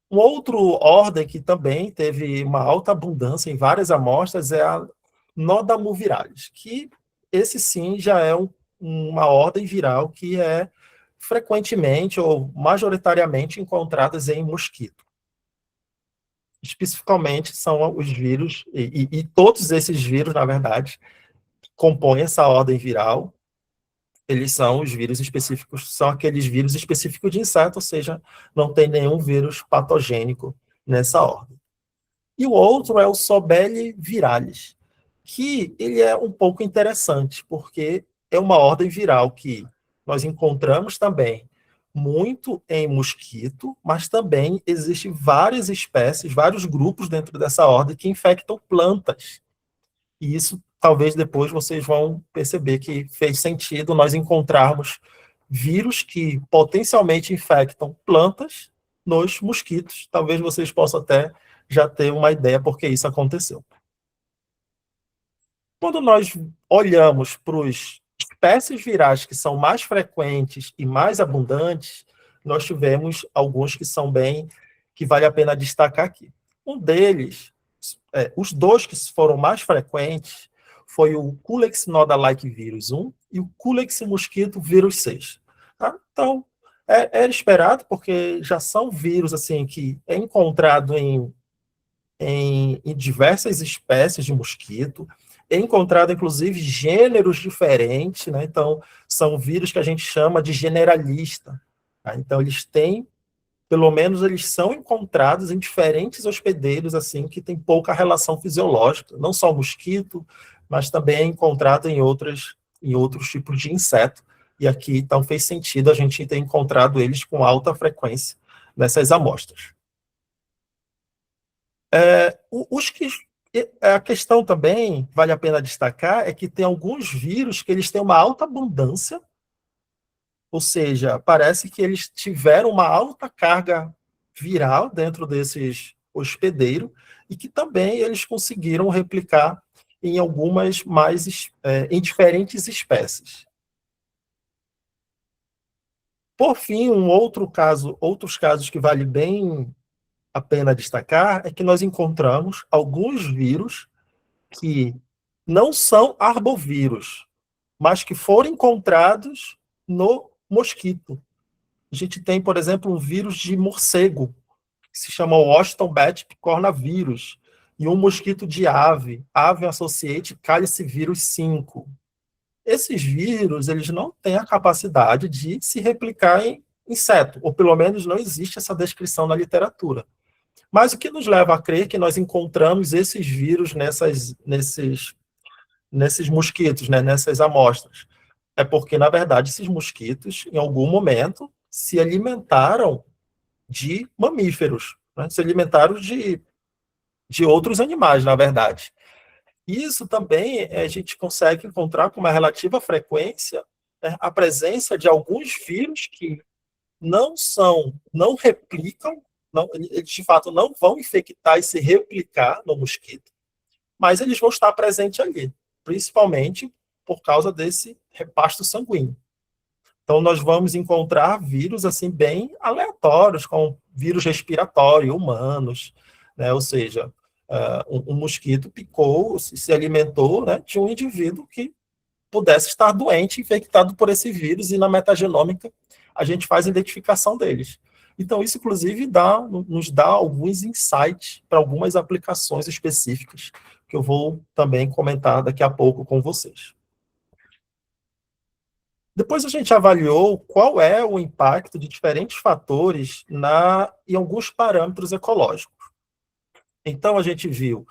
Um outro ordem que também teve uma alta abundância em várias amostras é a Nodamuviralis, que esse sim já é uma ordem viral que é frequentemente ou majoritariamente encontradas em mosquito. Especificamente são os vírus, e todos esses vírus, na verdade, compõem essa ordem viral. Eles são os vírus específicos, são aqueles vírus específicos de inseto, ou seja, não tem nenhum vírus patogênico nessa ordem. E o outro é o Sobele viralis, que ele é um pouco interessante, porque é uma ordem viral que nós encontramos também muito em mosquito, mas também existem várias espécies, vários grupos dentro dessa ordem que infectam plantas. E isso talvez depois vocês vão perceber que fez sentido nós encontrarmos vírus que potencialmente infectam plantas nos mosquitos. Talvez vocês possam até já ter uma ideia por que isso aconteceu. Quando nós olhamos para os espécies virais que são mais frequentes e mais abundantes, nós tivemos alguns que são que vale a pena destacar aqui. Um deles, os dois que foram mais frequentes, foi o Culex noda-like vírus 1 e o Culex mosquito vírus 6. Tá? Então, era esperado, porque já são vírus assim que é encontrado em diversas espécies de mosquito, é encontrado, inclusive, gêneros diferentes, né? Então, são vírus que a gente chama de generalista. Tá? Então, pelo menos eles são encontrados em diferentes hospedeiros, assim, que tem pouca relação fisiológica, não só mosquito, mas também é encontrado em outros tipos de inseto. E aqui, então, fez sentido a gente ter encontrado eles com alta frequência nessas amostras. A questão também, vale a pena destacar, é que tem alguns vírus que eles têm uma alta abundância, ou seja, parece que eles tiveram uma alta carga viral dentro desses hospedeiros e que também eles conseguiram replicar em algumas em diferentes espécies. Por fim, outros casos que vale bem a pena destacar é que nós encontramos alguns vírus que não são arbovírus, mas que foram encontrados no mosquito. A gente tem, por exemplo, um vírus de morcego, que se chama Washington Bat picornavírus, e um mosquito de ave, Avian Associated Calycivírus 5. Esses vírus, eles não têm a capacidade de se replicar em inseto, ou pelo menos não existe essa descrição na literatura. Mas o que nos leva a crer que nós encontramos esses vírus nesses mosquitos, né, nessas amostras? É porque, na verdade, esses mosquitos, em algum momento, se alimentaram de mamíferos, né? Se alimentaram de outros animais, na verdade. Isso também a gente consegue encontrar com uma relativa frequência, né, a presença de alguns vírus que não replicam, eles de fato não vão infectar e se replicar no mosquito, mas eles vão estar presentes ali, principalmente por causa desse repasto sanguíneo. Então, nós vamos encontrar vírus assim bem aleatórios, como vírus respiratório humanos, né? Ou seja, um mosquito picou, se alimentou, né, de um indivíduo que pudesse estar doente, infectado por esse vírus, e na metagenômica a gente faz a identificação deles. Então, isso, inclusive, nos dá alguns insights para algumas aplicações específicas, que eu vou também comentar daqui a pouco com vocês. Depois a gente avaliou qual é o impacto de diferentes fatores em alguns parâmetros ecológicos. Então, a gente viu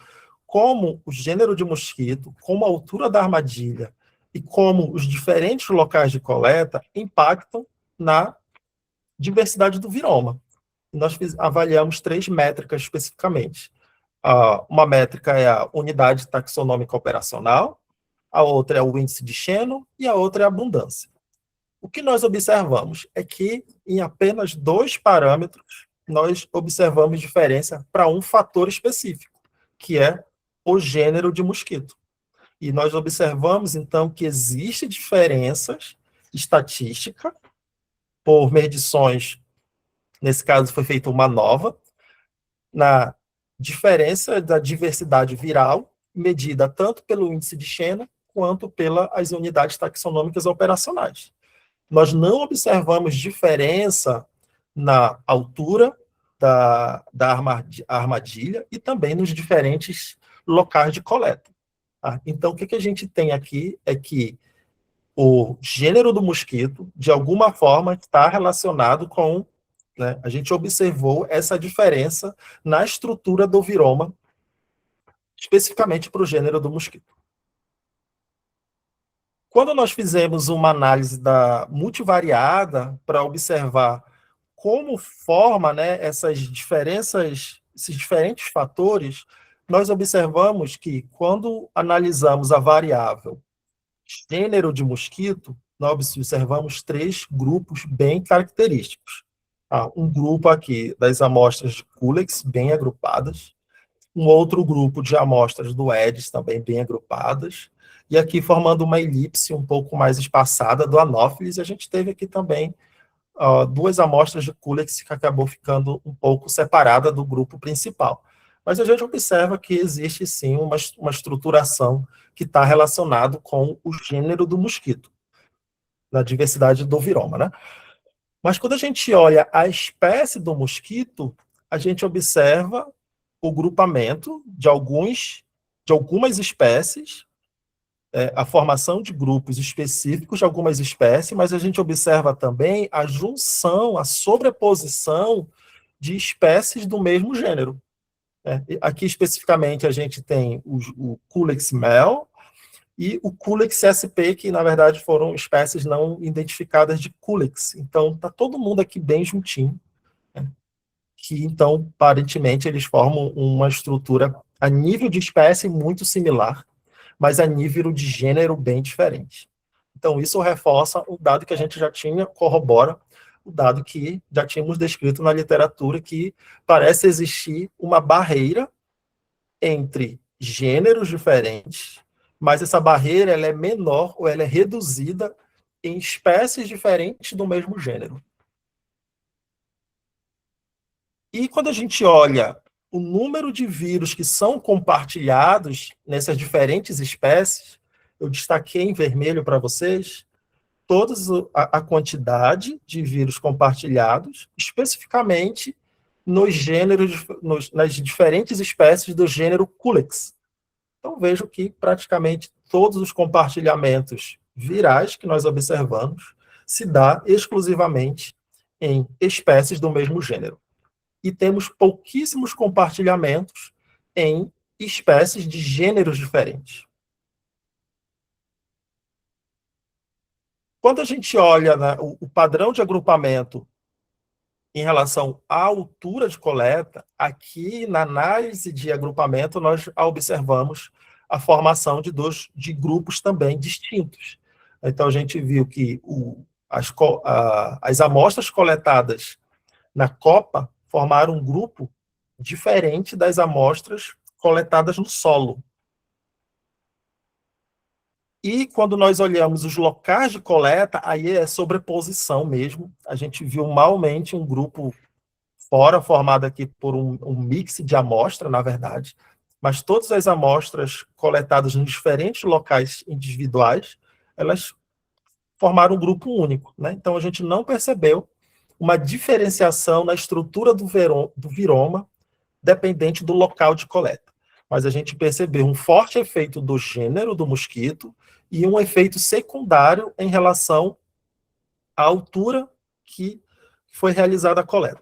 como o gênero de mosquito, como a altura da armadilha e como os diferentes locais de coleta impactam na diversidade do viroma. Nós avaliamos 3 métricas especificamente. Uma métrica é a unidade taxonômica operacional, a outra é o índice de Shannon e a outra é a abundância. O que nós observamos é que, em apenas 2 parâmetros, nós observamos diferença para um fator específico, que é o gênero de mosquito. E nós observamos, então, que existem diferenças estatísticas por medições, nesse caso foi feita uma nova, na diferença da diversidade viral, medida tanto pelo índice de Shannon quanto pelas unidades taxonômicas operacionais. Nós não observamos diferença na altura da armadilha e também nos diferentes locais de coleta. Tá? Então, o que a gente tem aqui é que o gênero do mosquito, de alguma forma, está relacionado com, né, a gente observou essa diferença na estrutura do viroma, especificamente para o gênero do mosquito. Quando nós fizemos uma análise multivariada para observar como forma, né, essas diferenças, esses diferentes fatores, nós observamos que, quando analisamos a variável gênero de mosquito, nós observamos 3 grupos bem característicos. Um grupo aqui das amostras de Culex, bem agrupadas, um outro grupo de amostras do Aedes, também bem agrupadas, e aqui formando uma elipse um pouco mais espaçada do Anopheles, a gente teve aqui também 2 amostras de Culex que acabou ficando um pouco separada do grupo principal. Mas a gente observa que existe, sim, uma estruturação que está relacionado com o gênero do mosquito, na diversidade do viroma, né? Mas quando a gente olha a espécie do mosquito, a gente observa o grupamento de algumas espécies, a formação de grupos específicos de algumas espécies, mas a gente observa também a junção, a sobreposição de espécies do mesmo gênero. Aqui, especificamente, a gente tem o Culex mel e o Culex sp, que, na verdade, foram espécies não identificadas de Culex. Então, está todo mundo aqui bem juntinho, né? Que, então, aparentemente, eles formam uma estrutura a nível de espécie muito similar, mas a nível de gênero bem diferente. Então, isso reforça o dado que a gente já tinha, corrobora o dado que já tínhamos descrito na literatura, que parece existir uma barreira entre gêneros diferentes, mas essa barreira ela é menor ou ela é reduzida em espécies diferentes do mesmo gênero. E quando a gente olha o número de vírus que são compartilhados nessas diferentes espécies, eu destaquei em vermelho para vocês toda a quantidade de vírus compartilhados, especificamente nos gêneros, nas diferentes espécies do gênero Culex. Então, vejo que praticamente todos os compartilhamentos virais que nós observamos se dá exclusivamente em espécies do mesmo gênero. E temos pouquíssimos compartilhamentos em espécies de gêneros diferentes. Quando a gente olha, né, o padrão de agrupamento em relação à altura de coleta, aqui na análise de agrupamento nós observamos a formação de grupos também distintos. Então, a gente viu que as amostras coletadas na copa formaram um grupo diferente das amostras coletadas no solo. E quando nós olhamos os locais de coleta, aí é sobreposição mesmo. A gente viu malmente um grupo fora, formado aqui por um mix de amostra, na verdade, mas todas as amostras coletadas em diferentes locais individuais, elas formaram um grupo único, né? Então, a gente não percebeu uma diferenciação na estrutura do viroma, dependente do local de coleta. Mas a gente percebeu um forte efeito do gênero do mosquito e um efeito secundário em relação à altura que foi realizada a coleta.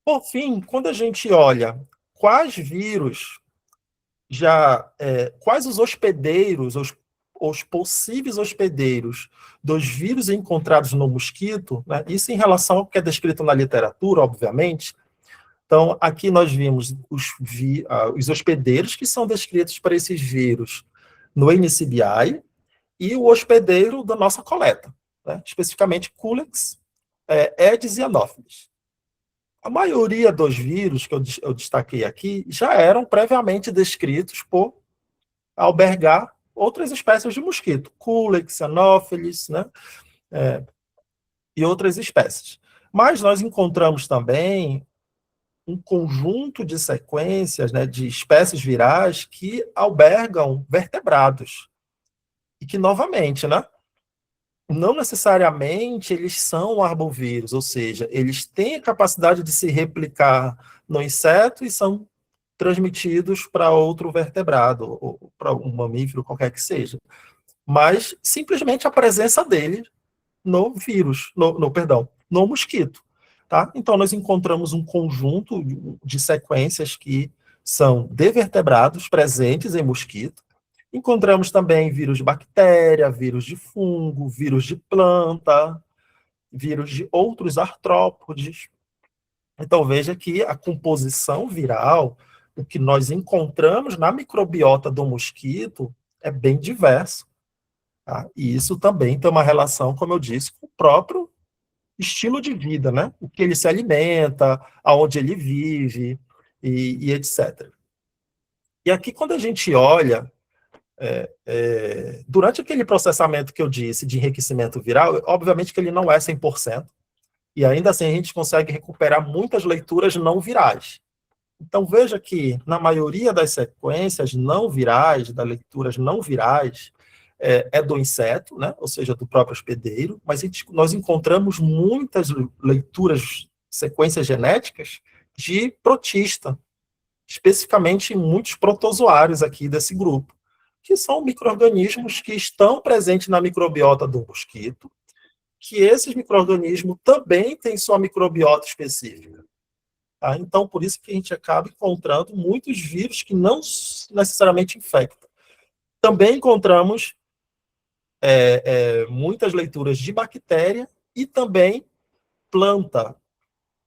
Por fim, quando a gente olha quais vírus quais os hospedeiros, os possíveis hospedeiros dos vírus encontrados no mosquito, né, isso em relação ao que é descrito na literatura, obviamente. Então, aqui nós vimos os hospedeiros que são descritos para esses vírus no NCBI e o hospedeiro da nossa coleta, né? Especificamente Culex, Aedes e Anopheles. A maioria dos vírus que eu destaquei aqui já eram previamente descritos por albergar outras espécies de mosquito, Culex, Anopheles, né? E outras espécies. Mas nós encontramos também um conjunto de sequências, né, de espécies virais que albergam vertebrados. E que, novamente, né, não necessariamente eles são arbovírus, ou seja, eles têm a capacidade de se replicar no inseto e são transmitidos para outro vertebrado, ou para um mamífero, qualquer que seja. Mas simplesmente a presença dele no vírus, no mosquito. Tá? Então, nós encontramos um conjunto de sequências que são de vertebrados presentes em mosquito. Encontramos também vírus de bactéria, vírus de fungo, vírus de planta, vírus de outros artrópodes. Então, veja que a composição viral, o que nós encontramos na microbiota do mosquito, é bem diverso. Tá? E isso também tem uma relação, como eu disse, com o próprio estilo de vida, né? O que ele se alimenta, aonde ele vive, e etc. E aqui, quando a gente olha, durante aquele processamento que eu disse de enriquecimento viral, obviamente que ele não é 100%, e ainda assim a gente consegue recuperar muitas leituras não virais. Então, veja que, na maioria das sequências não virais, das leituras não virais, do inseto, né? Ou seja, do próprio hospedeiro, mas nós encontramos muitas leituras, sequências genéticas de protista, especificamente muitos protozoários aqui desse grupo, que são micro-organismos que estão presentes na microbiota do mosquito, que esses micro-organismos também têm sua microbiota específica. Tá? Então, por isso que a gente acaba encontrando muitos vírus que não necessariamente infectam. Também encontramos muitas leituras de bactéria e também planta,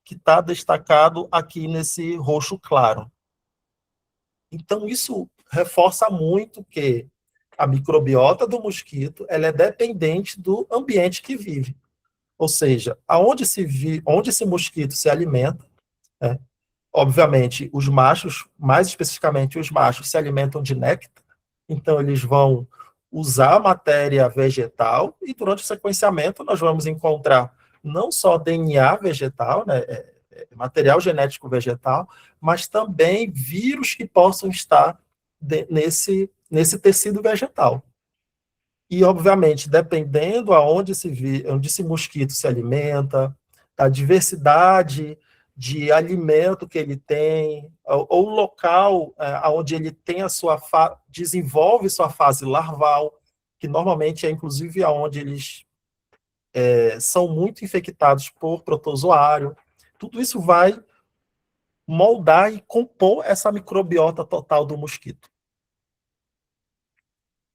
que está destacado aqui nesse roxo claro. Então, isso reforça muito que a microbiota do mosquito ela é dependente do ambiente que vive. Ou seja, onde esse mosquito se alimenta, né? Obviamente, os machos, mais especificamente os machos, se alimentam de néctar, então eles vão usar a matéria vegetal e durante o sequenciamento nós vamos encontrar não só DNA vegetal, né, material genético vegetal, mas também vírus que possam estar nesse tecido vegetal. E, obviamente, dependendo onde esse mosquito se alimenta, a diversidade de alimento que ele tem, ou o local onde ele tem desenvolve sua fase larval, que normalmente é, inclusive, onde eles são muito infectados por protozoário. Tudo isso vai moldar e compor essa microbiota total do mosquito.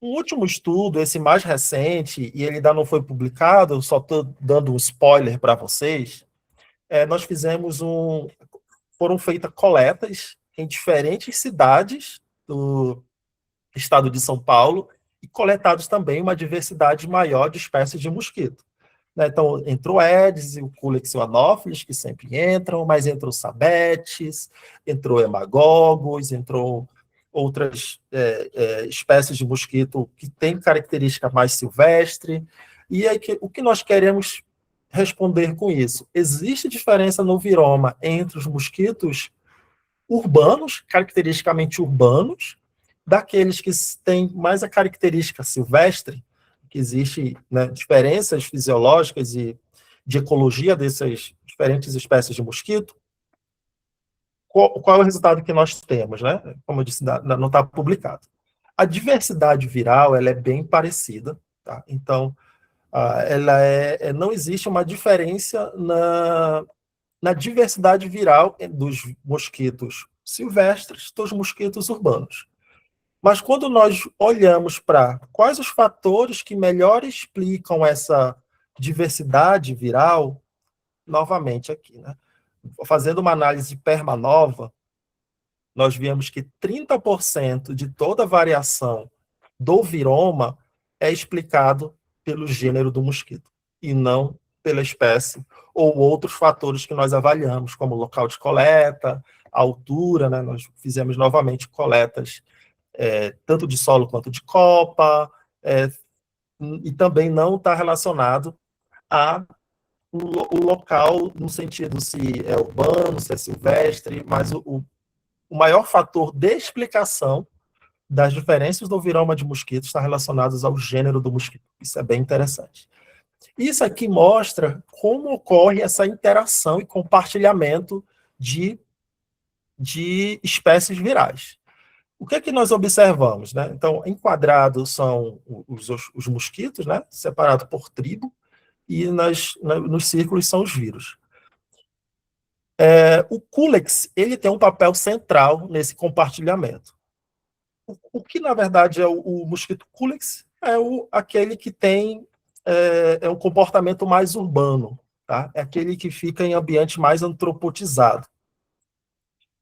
Um último estudo, esse mais recente, e ele ainda não foi publicado, eu só estou dando um spoiler para vocês, nós foram feitas coletas em diferentes cidades do estado de São Paulo e coletados também uma diversidade maior de espécies de mosquito. Né? Então, entrou o Aedes e o Culex e o Anopheles, que sempre entram, mas entrou Sabetes, entrou Hemagogos, entrou outras espécies de mosquito que têm característica mais silvestre. E aí, o que nós queremos responder com isso? Existe diferença no viroma entre os mosquitos urbanos, caracteristicamente urbanos, daqueles que têm mais a característica silvestre, que existe, né, diferenças fisiológicas e de ecologia dessas diferentes espécies de mosquito. Qual é o resultado que nós temos, né? Como eu disse, não está publicado. A diversidade viral ela é bem parecida, tá? Então, não existe uma diferença na diversidade viral dos mosquitos silvestres dos mosquitos urbanos. Mas quando nós olhamos para quais os fatores que melhor explicam essa diversidade viral, novamente aqui, né? fazendo uma análise de permanova, nós vimos que 30% de toda a variação do viroma é explicado pelo gênero do mosquito, e não pela espécie, ou outros fatores que nós avaliamos, como local de coleta, altura, né? Nós fizemos novamente coletas, tanto de solo quanto de copa, e também não está relacionado a o local, no sentido se é urbano, se é silvestre, mas o maior fator de explicação das diferenças do viroma de mosquito está relacionado ao gênero do mosquito. Isso é bem interessante. Isso aqui mostra como ocorre essa interação e compartilhamento de espécies virais. O que é que nós observamos? Né? Então, enquadrados são os mosquitos, né? Separados por tribo, e nos círculos são os vírus. O Culex, ele tem um papel central nesse compartilhamento. O que, na verdade, é o mosquito Culex? É aquele que tem um comportamento mais urbano, tá? É aquele que fica em ambiente mais antropotizado.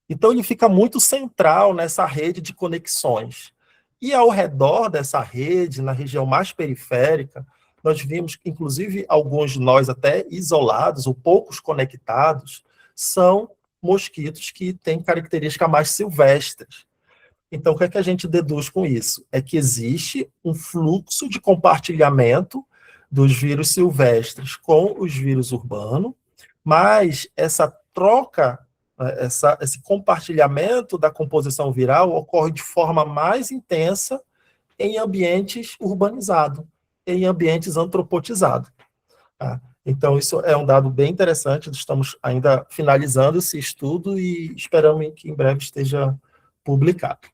Então, ele fica muito central nessa rede de conexões. E ao redor dessa rede, na região mais periférica, nós vimos que, inclusive, alguns de nós até isolados ou poucos conectados, são mosquitos que têm características mais silvestres. Então, o que é que a gente deduz com isso? É que existe um fluxo de compartilhamento dos vírus silvestres com os vírus urbanos, mas essa troca, esse compartilhamento da composição viral ocorre de forma mais intensa em ambientes urbanizados, em ambientes antropotizados. Tá? Então, isso é um dado bem interessante, estamos ainda finalizando esse estudo e esperamos que em breve esteja publicado.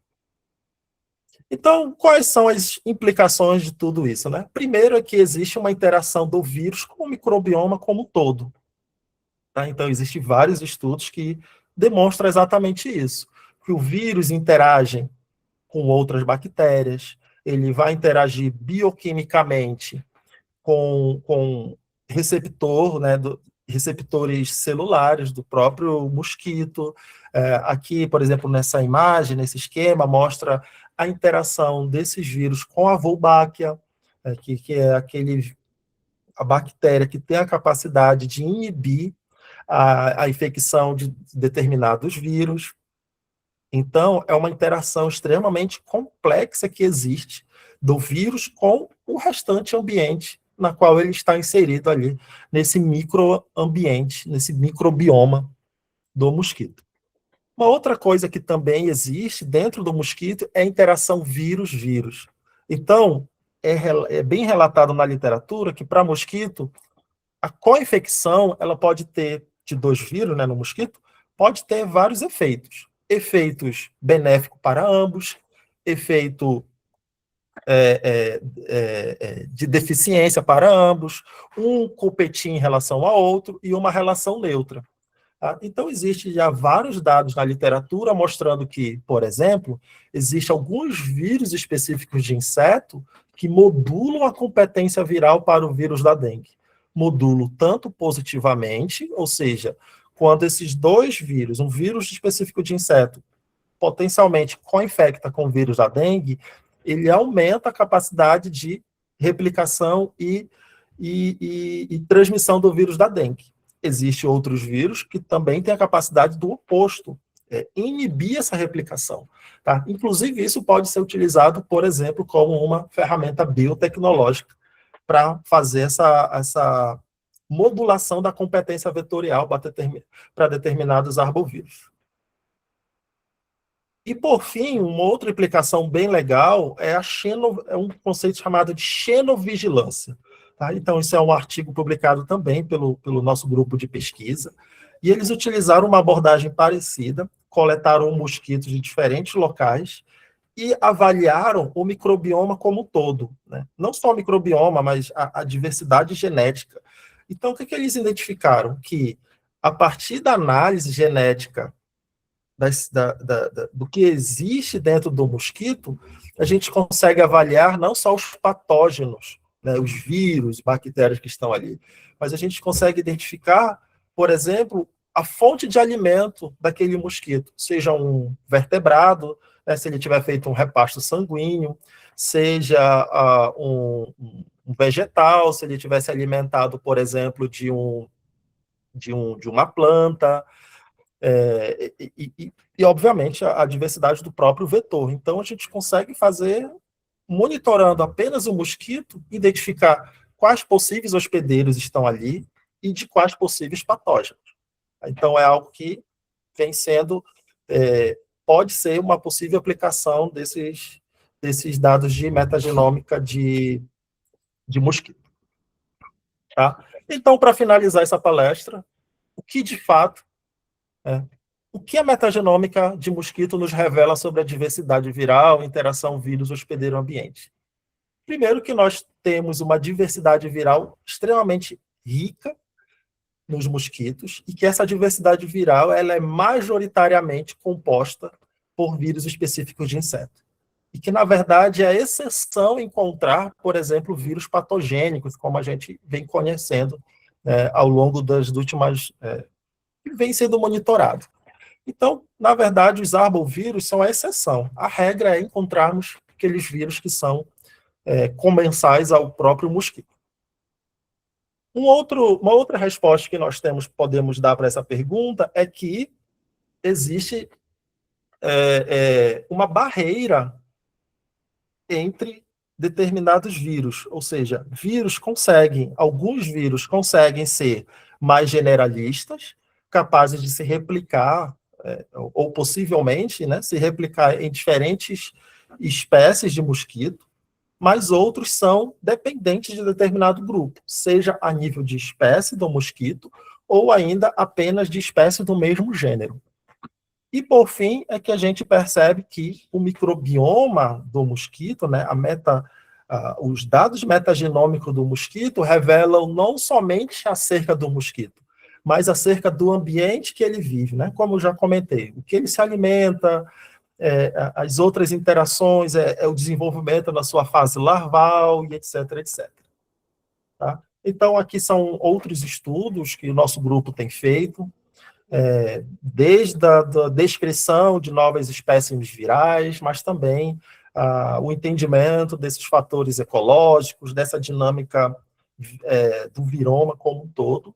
Então, quais são as implicações de tudo isso? Né? Primeiro é que existe uma interação do vírus com o microbioma como um todo. Tá? Então, existem vários estudos que demonstram exatamente isso, que o vírus interage com outras bactérias, ele vai interagir bioquimicamente com receptor, né, receptores celulares do próprio mosquito. Aqui, por exemplo, nessa imagem, nesse esquema, mostra a interação desses vírus com a Wolbachia, que é a bactéria que tem a capacidade de inibir a infecção de determinados vírus. Então, é uma interação extremamente complexa que existe do vírus com o restante ambiente na qual ele está inserido ali, nesse microambiente, nesse microbioma do mosquito. Uma outra coisa que também existe dentro do mosquito é a interação vírus-vírus. Então, é bem relatado na literatura que, para mosquito, a co-infecção ela pode ter, de dois vírus, né, no mosquito, pode ter vários efeitos. Efeitos benéficos para ambos, efeito de deficiência para ambos, um competir em relação ao outro e uma relação neutra. Tá? Então, existem já vários dados na literatura mostrando que, por exemplo, existem alguns vírus específicos de inseto que modulam a competência viral para o vírus da dengue. Modulam tanto positivamente, ou seja, quando esses dois vírus, um vírus específico de inseto, potencialmente co-infecta com o vírus da dengue, ele aumenta a capacidade de replicação e transmissão do vírus da dengue. Existem outros vírus que também têm a capacidade do oposto, inibir essa replicação. Tá? Inclusive, isso pode ser utilizado, por exemplo, como uma ferramenta biotecnológica para fazer essa modulação da competência vetorial para determinados arbovírus. E, por fim, uma outra implicação bem legal é um conceito chamado de xenovigilância. Tá? Então, isso é um artigo publicado também pelo nosso grupo de pesquisa, e eles utilizaram uma abordagem parecida, coletaram mosquitos de diferentes locais e avaliaram o microbioma como um todo. Né? Não só o microbioma, mas a diversidade genética. Então, o que eles identificaram? Que, a partir da análise genética do que existe dentro do mosquito, a gente consegue avaliar não só os patógenos, né, os vírus, bactérias que estão ali, mas a gente consegue identificar, por exemplo, a fonte de alimento daquele mosquito, seja um vertebrado, né, se ele tiver feito um repasto sanguíneo, seja um vegetal, se ele tivesse alimentado, por exemplo, de uma planta, obviamente, a diversidade do próprio vetor. Então, a gente consegue fazer, monitorando apenas o mosquito, identificar quais possíveis hospedeiros estão ali e de quais possíveis patógenos. Então, é algo que vem sendo, pode ser uma possível aplicação desses dados de metagenômica de mosquito. Tá? Então, para finalizar essa palestra, o que de fato, o que a metagenômica de mosquito nos revela sobre a diversidade viral, interação vírus-hospedeiro-ambiente? Primeiro, que nós temos uma diversidade viral extremamente rica nos mosquitos, e que essa diversidade viral ela é majoritariamente composta por vírus específicos de inseto. E que, na verdade, é exceção encontrar, por exemplo, vírus patogênicos, como a gente vem conhecendo ao longo das últimas... que vem sendo monitorado. Então, na verdade, os arbovírus são a exceção. A regra é encontrarmos aqueles vírus que são comensais ao próprio mosquito. Uma outra resposta que nós podemos dar para essa pergunta é que existe uma barreira entre determinados vírus, ou seja, alguns vírus conseguem ser mais generalistas, capazes de se replicar, ou possivelmente, né, se replicar em diferentes espécies de mosquito, mas outros são dependentes de determinado grupo, seja a nível de espécie do mosquito, ou ainda apenas de espécie do mesmo gênero. E, por fim, é que a gente percebe que o microbioma do mosquito, né, os dados metagenômicos do mosquito revelam não somente acerca do mosquito, mas acerca do ambiente que ele vive, né? Como eu já comentei, o que ele se alimenta, as outras interações, o desenvolvimento na sua fase larval, e etc, etc. Tá? Então, aqui são outros estudos que o nosso grupo tem feito, desde a descrição de novas espécies virais, mas também o entendimento desses fatores ecológicos, dessa dinâmica do viroma como um todo.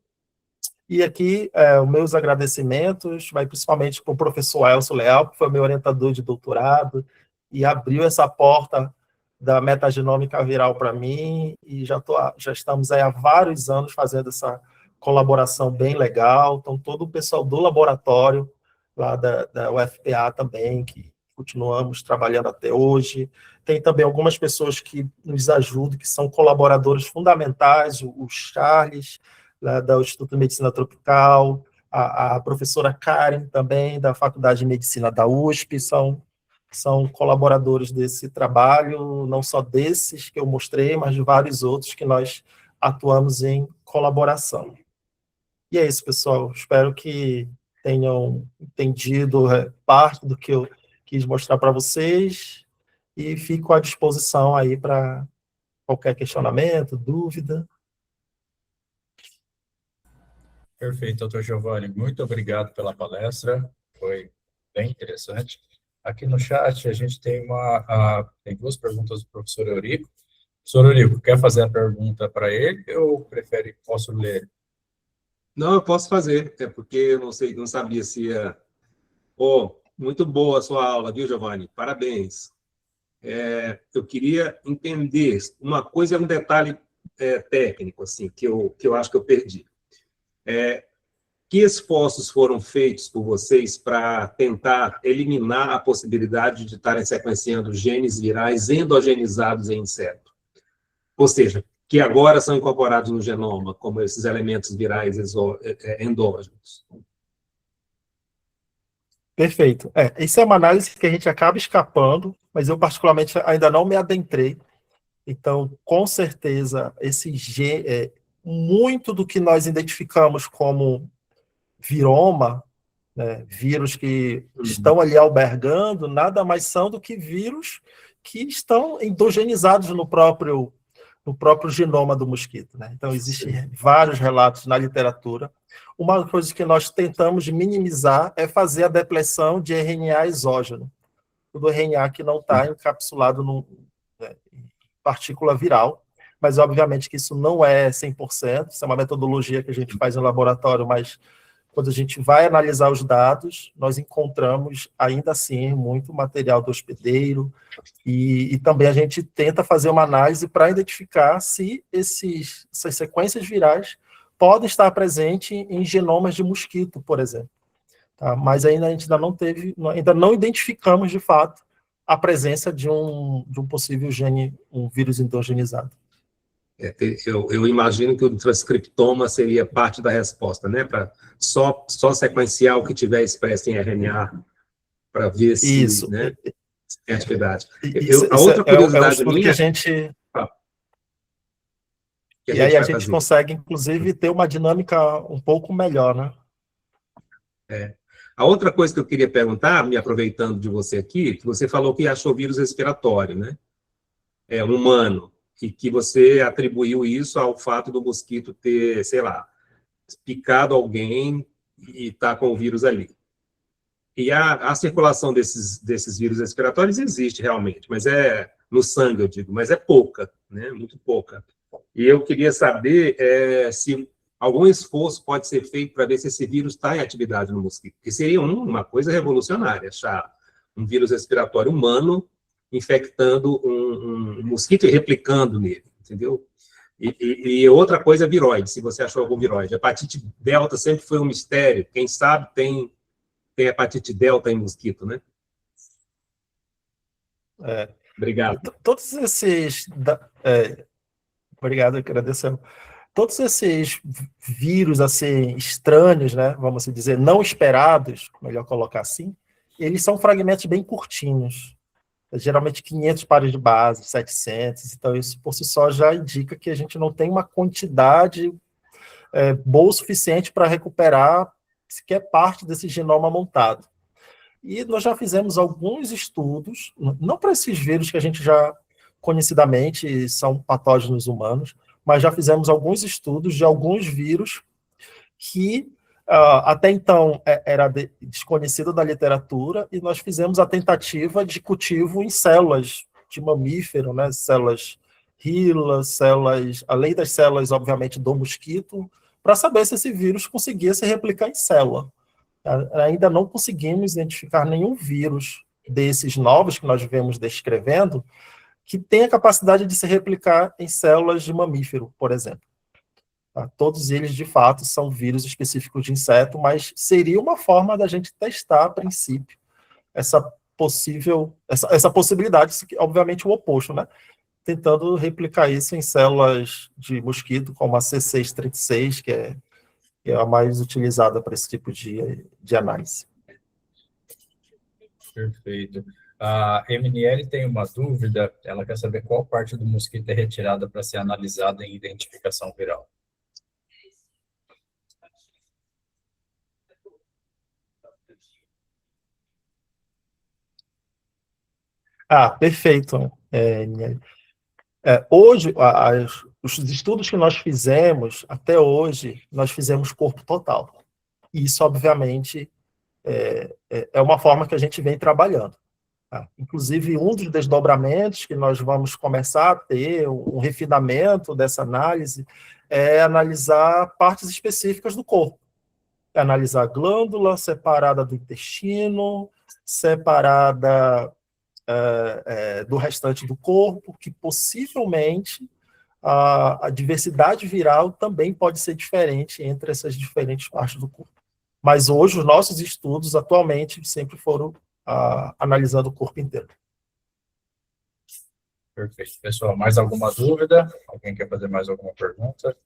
E aqui, os meus agradecimentos vai principalmente para o professor Elcio Leal, que foi meu orientador de doutorado, e abriu essa porta da metagenômica viral para mim, e já estamos aí há vários anos fazendo essa colaboração bem legal. Então, todo o pessoal do laboratório, lá da UFPA também, que continuamos trabalhando até hoje. Tem também algumas pessoas que nos ajudam, que são colaboradores fundamentais, o Charles, do Instituto de Medicina Tropical, a professora Karen, também, da Faculdade de Medicina da USP, são colaboradores desse trabalho, não só desses que eu mostrei, mas de vários outros que nós atuamos em colaboração. E é isso, pessoal. Espero que tenham entendido parte do que eu quis mostrar para vocês, e fico à disposição aí para qualquer questionamento, dúvida. Perfeito, doutor Giovanni. Muito obrigado pela palestra. Foi bem interessante. Aqui no chat a gente tem duas perguntas do professor Eurico. Professor Eurico, quer fazer a pergunta para ele ou posso ler? Não, eu posso fazer, porque eu não sabia se ia... muito boa a sua aula, viu, Giovanni? Parabéns. Eu queria entender, uma coisa é um detalhe técnico, assim, que eu acho que eu perdi. Que esforços foram feitos por vocês para tentar eliminar a possibilidade de estarem sequenciando genes virais endogenizados em inseto? Ou seja, que agora são incorporados no genoma, como esses elementos virais endógenos. Perfeito. Isso é uma análise que a gente acaba escapando, mas eu particularmente ainda não me adentrei. Então, com certeza, muito do que nós identificamos como viroma, né, vírus que estão ali albergando, nada mais são do que vírus que estão endogenizados no próprio no próprio genoma do mosquito, né? Então, existem vários relatos na literatura. Uma coisa que nós tentamos minimizar é fazer a depressão de RNA exógeno, do RNA que não está encapsulado em partícula viral, mas, obviamente, que isso não é 100%, isso é uma metodologia que a gente faz no laboratório, mas quando a gente vai analisar os dados, nós encontramos, ainda assim, muito material do hospedeiro, e também a gente tenta fazer uma análise para identificar se essas sequências virais podem estar presentes em genomas de mosquito, por exemplo. Tá? Mas ainda a gente ainda não identificamos, de fato, a presença de um possível gene, um vírus endogenizado. Eu imagino que o transcriptoma seria parte da resposta, né? Para só sequenciar o que tiver expresso em RNA, para ver se, Isso. Né, se tem atividade. A outra curiosidade minha... que a gente... Que e aí a gente consegue, inclusive, ter uma dinâmica um pouco melhor, né? A outra coisa que eu queria perguntar, me aproveitando de você aqui, que você falou que achou vírus respiratório, né? Humano, e que você atribuiu isso ao fato do mosquito ter, sei lá, picado alguém e estar com o vírus ali. E a circulação desses vírus respiratórios existe realmente, mas no sangue, eu digo, mas é pouca, né? Muito pouca. E eu queria saber se algum esforço pode ser feito para ver se esse vírus está em atividade no mosquito, que seria uma coisa revolucionária, achar um vírus respiratório humano infectando um mosquito e replicando nele, entendeu? E outra coisa é viroide, se você achou algum viroide. A hepatite delta sempre foi um mistério, quem sabe tem hepatite delta em mosquito, né? Obrigado. Todos esses... obrigado, eu agradeço. Todos esses vírus, assim, estranhos, né, vamos dizer, não esperados, melhor colocar assim, eles são fragmentos bem curtinhos, geralmente 500 pares de base, 700, então isso por si só já indica que a gente não tem uma quantidade boa o suficiente para recuperar sequer parte desse genoma montado. E nós já fizemos alguns estudos, não para esses vírus que a gente já conhecidamente são patógenos humanos, mas já fizemos alguns estudos de alguns vírus que até então era desconhecido da literatura, e nós fizemos a tentativa de cultivo em células de mamífero, né? Células HeLa, além das células, obviamente, do mosquito, para saber se esse vírus conseguia se replicar em célula. Ainda não conseguimos identificar nenhum vírus desses novos que nós vemos descrevendo que tem a capacidade de se replicar em células de mamífero, por exemplo. Todos eles, de fato, são vírus específicos de inseto, mas seria uma forma da gente testar, a princípio, essa possibilidade, obviamente o oposto, né? Tentando replicar isso em células de mosquito, como a C636, que é a mais utilizada para esse tipo de análise. Perfeito. A MNL tem uma dúvida, ela quer saber qual parte do mosquito é retirada para ser analisada em identificação viral. Perfeito. Hoje, os estudos que nós fizemos, até hoje, nós fizemos corpo total. E isso, obviamente, é uma forma que a gente vem trabalhando. Inclusive, um dos desdobramentos que nós vamos começar a ter, um refinamento dessa análise, é analisar partes específicas do corpo. Analisar a glândula separada do intestino, separada do restante do corpo, que possivelmente a diversidade viral também pode ser diferente entre essas diferentes partes do corpo. Mas hoje, os nossos estudos, atualmente, sempre foram analisando o corpo inteiro. Perfeito. Pessoal, mais alguma dúvida? Alguém quer fazer mais alguma pergunta?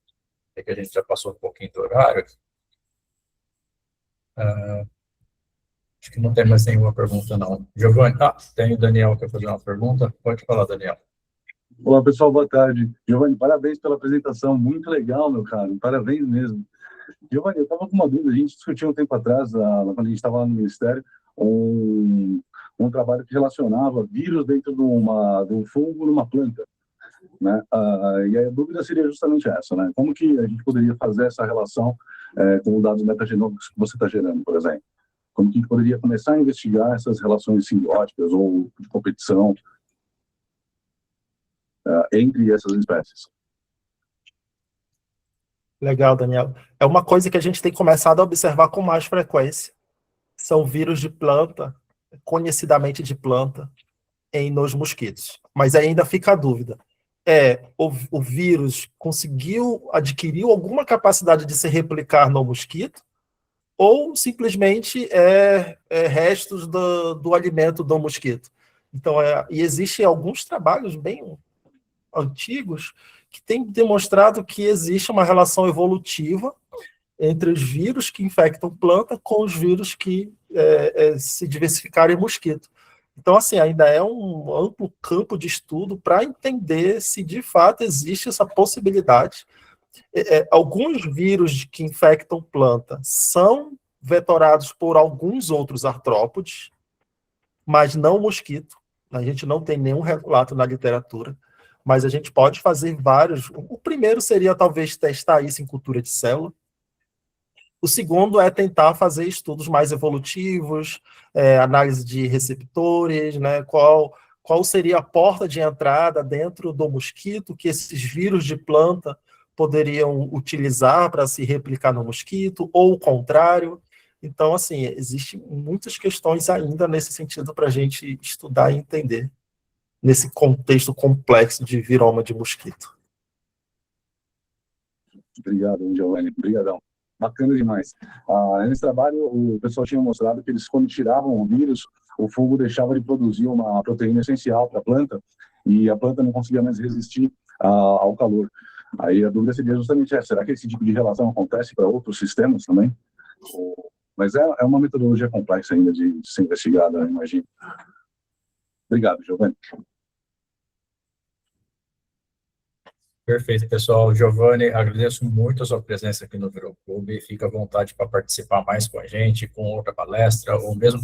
É que a gente já passou um pouquinho do horário. Acho que não tem mais nenhuma pergunta, não. Giovanni, tem o Daniel que quer fazer uma pergunta. Pode falar, Daniel. Olá, pessoal, boa tarde. Giovanni, parabéns pela apresentação, muito legal, meu caro, parabéns mesmo. Giovanni, eu estava com uma dúvida, a gente discutiu um tempo atrás, quando a gente estava lá no Ministério, um trabalho que relacionava vírus dentro de um fungo numa planta. né? E aí a dúvida seria justamente essa, né? Como que a gente poderia fazer essa relação com os dados metagenômicos que você está gerando, por exemplo? Como que a gente poderia começar a investigar essas relações simbióticas ou de competição entre essas espécies? Legal, Daniel. É uma coisa que a gente tem começado a observar com mais frequência. São vírus de planta, conhecidamente de planta, nos mosquitos. Mas ainda fica a dúvida. O vírus adquiriu alguma capacidade de se replicar no mosquito, ou simplesmente restos do alimento do mosquito. Então, e existem alguns trabalhos bem antigos que têm demonstrado que existe uma relação evolutiva entre os vírus que infectam planta com os vírus que se diversificaram em mosquito. Então, assim, ainda é um amplo campo de estudo para entender se de fato existe essa possibilidade. Alguns vírus que infectam planta são vetorados por alguns outros artrópodes, mas não mosquito. A gente não tem nenhum relato na literatura, mas a gente pode fazer vários. O primeiro seria talvez testar isso em cultura de célula. O segundo é tentar fazer estudos mais evolutivos, análise de receptores, né? Qual seria a porta de entrada dentro do mosquito que esses vírus de planta poderiam utilizar para se replicar no mosquito, ou o contrário. Então, assim, existem muitas questões ainda nesse sentido para a gente estudar e entender nesse contexto complexo de viroma de mosquito. Obrigado, Giovanni. Obrigadão. Bacana demais. Nesse trabalho, o pessoal tinha mostrado que eles, quando tiravam o vírus, o fungo deixava de produzir uma proteína essencial para a planta e a planta não conseguia mais resistir ao calor. Aí a dúvida seria justamente essa: será que esse tipo de relação acontece para outros sistemas também? Mas é uma metodologia complexa ainda de ser investigada, eu imagino. Obrigado, Giovanni. Perfeito, pessoal. Giovanni, agradeço muito a sua presença aqui no Viroclube. Fica à vontade para participar mais com a gente, com outra palestra, ou mesmo